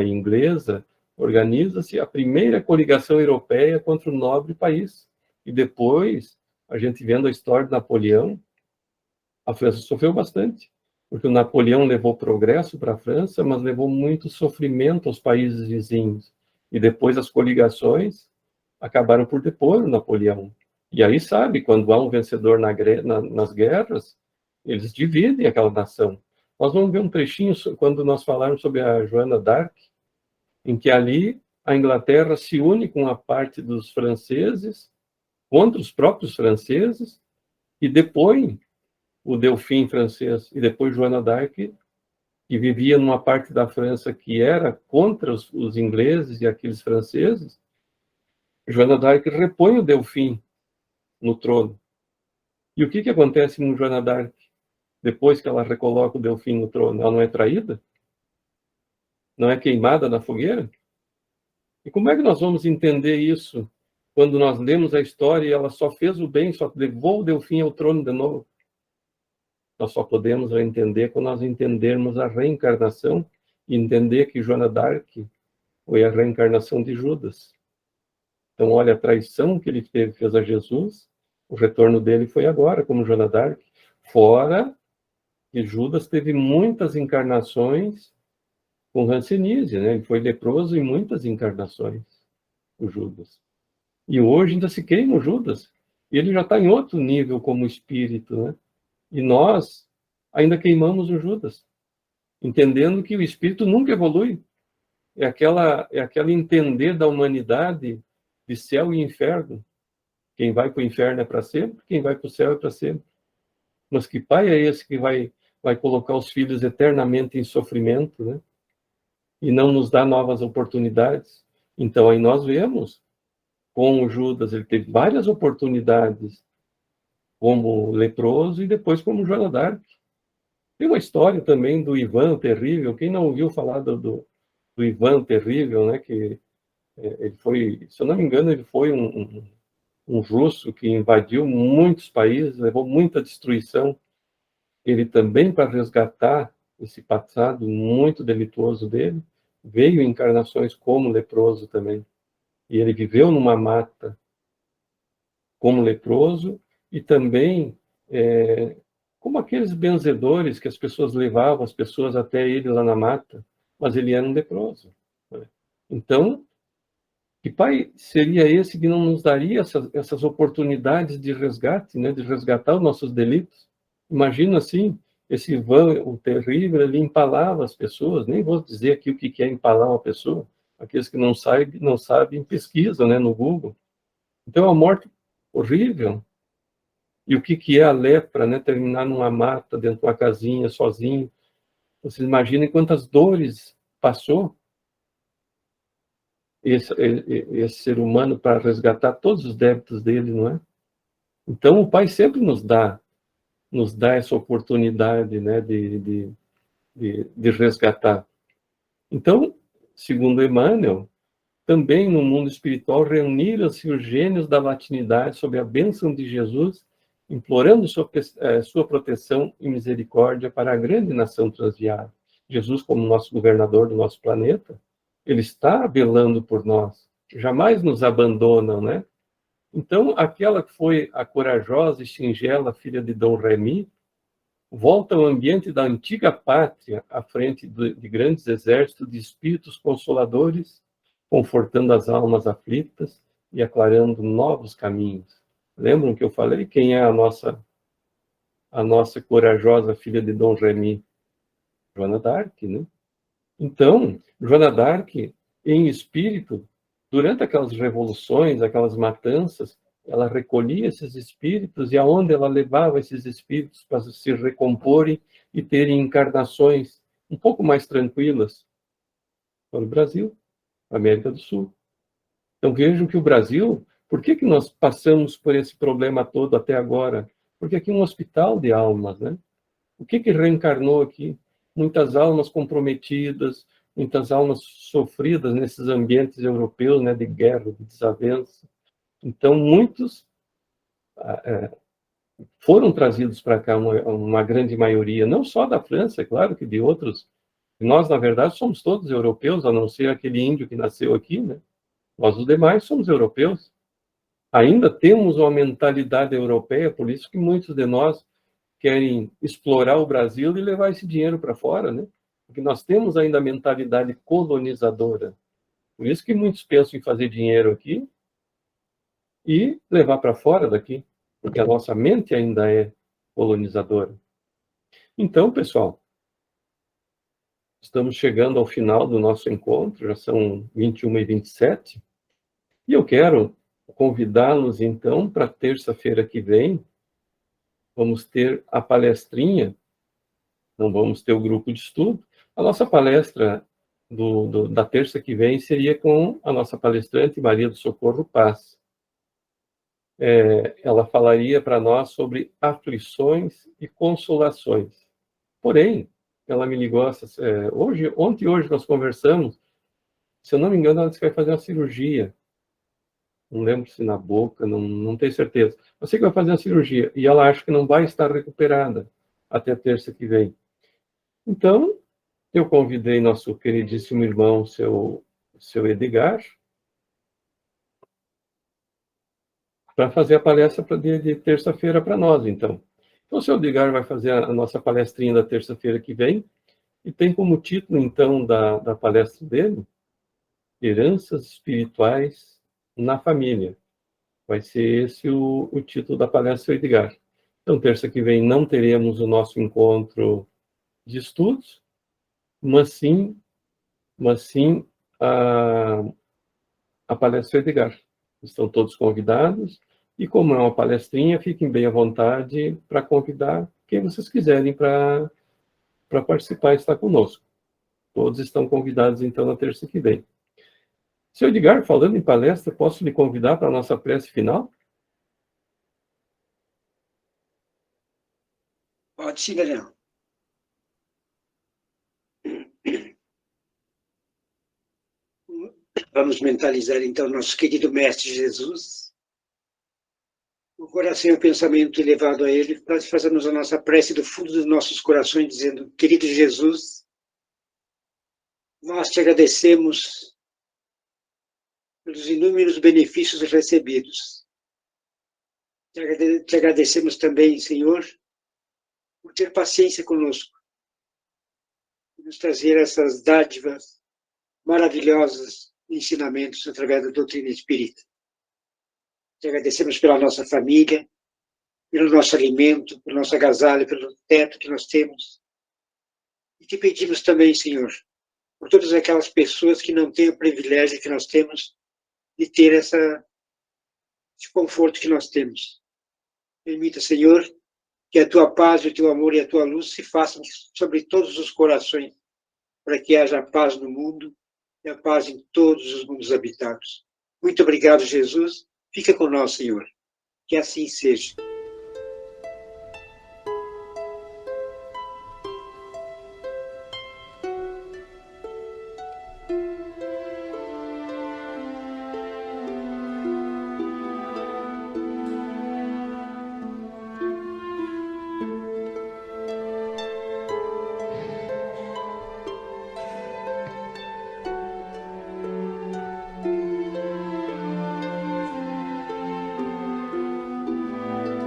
inglesa, organiza-se a primeira coligação europeia contra o nobre país. E depois, a gente vendo a história de Napoleão, a França sofreu bastante, porque o Napoleão levou progresso para a França, mas levou muito sofrimento aos países vizinhos. E depois as coligações acabaram por depor o Napoleão. E aí, sabe, quando há um vencedor nas guerras, eles dividem aquela nação. Nós vamos ver um trechinho quando nós falarmos sobre a Joana d'Arc, em que ali a Inglaterra se une com a parte dos franceses contra os próprios franceses e depõe o Delfim francês, e depois Joana d'Arc, que vivia numa parte da França que era contra os ingleses e aqueles franceses. Joana d'Arc repõe o Delfim no trono. E o que acontece com Joana d'Arc depois que ela recoloca o Delfim no trono? Ela não é traída? Não é queimada na fogueira? E como é que nós vamos entender isso quando nós lemos a história e ela só fez o bem, só levou o Delfim ao trono de novo? Nós só podemos entender quando nós entendermos a reencarnação e entender que Joana d'Arc foi a reencarnação de Judas. Então, olha, a traição que ele fez a Jesus, o retorno dele foi agora, como Joana d'Arc. Fora que Judas teve muitas encarnações com Hanseníase, né? Ele foi leproso em muitas encarnações, o Judas. E hoje ainda se queima o Judas. E ele já está em outro nível como espírito, né? E nós ainda queimamos o Judas, entendendo que o espírito nunca evolui. É aquela entender da humanidade de céu e inferno. Quem vai para o inferno é para sempre, quem vai para o céu é para sempre. Mas que pai é esse que vai colocar os filhos eternamente em sofrimento, né? E não nos dá novas oportunidades? Então, aí nós vemos, com o Judas, ele teve várias oportunidades como leproso e depois como Joana d'Arc. Tem uma história também do Ivan o Terrível. Quem não ouviu falar do Ivan o Terrível, né? Que ele foi, se eu não me engano, ele foi um russo que invadiu muitos países, levou muita destruição. Ele também, para resgatar esse passado muito delituoso dele, veio em encarnações como leproso também. E ele viveu numa mata como leproso e também como aqueles benzedores que as pessoas levavam as pessoas até ele lá na mata, mas ele era um leproso. Então, que pai seria esse que não nos daria essas oportunidades de resgate, né, de resgatar os nossos delitos? Imagina assim, esse Ivan, o terrível, ele empalava as pessoas. Nem vou dizer aqui o que é empalar uma pessoa. Aqueles que não sabem, pesquisam, né, no Google. Então, é uma morte horrível. E o que é a lepra, né, terminar numa mata, dentro de uma casinha, sozinho. Vocês imaginem quantas dores passou. esse ser humano para resgatar todos os débitos dele, não é? Então, o Pai sempre nos dá essa oportunidade, né, de resgatar. Então, segundo Emmanuel, também no mundo espiritual reuniram-se os gênios da latinidade sob a bênção de Jesus, implorando sua proteção e misericórdia para a grande nação transviada. Jesus, como nosso governador do nosso planeta, ele está velando por nós, jamais nos abandona, né? Então, aquela que foi a corajosa e singela filha de Dom Remy, volta ao ambiente da antiga pátria, à frente de grandes exércitos de espíritos consoladores, confortando as almas aflitas e aclarando novos caminhos. Lembram que eu falei quem é a nossa corajosa filha de Dom Remy? Joana d'Arc, né? Então, Joana d'Arc, em espírito, durante aquelas revoluções, aquelas matanças, ela recolhia esses espíritos e aonde ela levava esses espíritos para se recomporem e terem encarnações um pouco mais tranquilas para o Brasil, América do Sul. Então vejam que o Brasil, por que nós passamos por esse problema todo até agora? Porque aqui é um hospital de almas, né? O que reencarnou aqui? Muitas almas comprometidas, muitas almas sofridas nesses ambientes europeus, né, de guerra, de desavença. Então, muitos foram trazidos para cá, uma grande maioria, não só da França, é claro que de outros. Nós, na verdade, somos todos europeus, a não ser aquele índio que nasceu aqui, né? Nós, os demais, somos europeus. Ainda temos uma mentalidade europeia, por isso que muitos de nós querem explorar o Brasil e levar esse dinheiro para fora, né? Porque nós temos ainda a mentalidade colonizadora. Por isso que muitos pensam em fazer dinheiro aqui e levar para fora daqui, porque a nossa mente ainda é colonizadora. Então, pessoal, estamos chegando ao final do nosso encontro, já são 21h27, e eu quero convidá-los, então, para terça-feira que vem, vamos ter a palestrinha, não vamos ter o grupo de estudo. A nossa palestra da terça que vem seria com a nossa palestrante Maria do Socorro Paz. Ela falaria para nós sobre aflições e consolações. Porém, ela me ligou, ontem e hoje nós conversamos, se eu não me engano, ela disse que vai fazer uma cirurgia. Não lembro se na boca, não tenho certeza. Eu sei que vai fazer uma cirurgia e ela acha que não vai estar recuperada até terça que vem. Então, eu convidei nosso queridíssimo irmão, seu Edgar, para fazer a palestra de terça-feira para nós, então. Então, o seu Edgar vai fazer a nossa palestrinha da terça-feira que vem, e tem como título, então, da palestra dele, Heranças Espirituais na Família. Vai ser esse o título da palestra do Edgar. Então, terça que vem não teremos o nosso encontro de estudos, mas sim a palestra do Edgar. Estão todos convidados, e como é uma palestrinha, fiquem bem à vontade para convidar quem vocês quiserem para participar e estar conosco. Todos estão convidados, então, na terça que vem. Seu Edgar, falando em palestra, posso lhe convidar para a nossa prece final? Pode sim, Daniel. Vamos mentalizar, então, nosso querido Mestre Jesus. O coração e o pensamento elevado a Ele, nós fazemos a nossa prece do fundo dos nossos corações, dizendo: querido Jesus, nós te agradecemos pelos inúmeros benefícios recebidos. Te agradecemos também, Senhor, por ter paciência conosco, por nos trazer essas dádivas maravilhosas, ensinamentos através da doutrina espírita. Te agradecemos pela nossa família, pelo nosso alimento, pelo nosso agasalho, pelo teto que nós temos. E te pedimos também, Senhor, por todas aquelas pessoas que não têm o privilégio que nós temos de ter esse conforto que nós temos. Permita, Senhor, que a tua paz, o teu amor e a tua luz se façam sobre todos os corações, para que haja paz no mundo e a paz em todos os mundos habitados. Muito obrigado, Jesus. Fica com nós, Senhor. Que assim seja.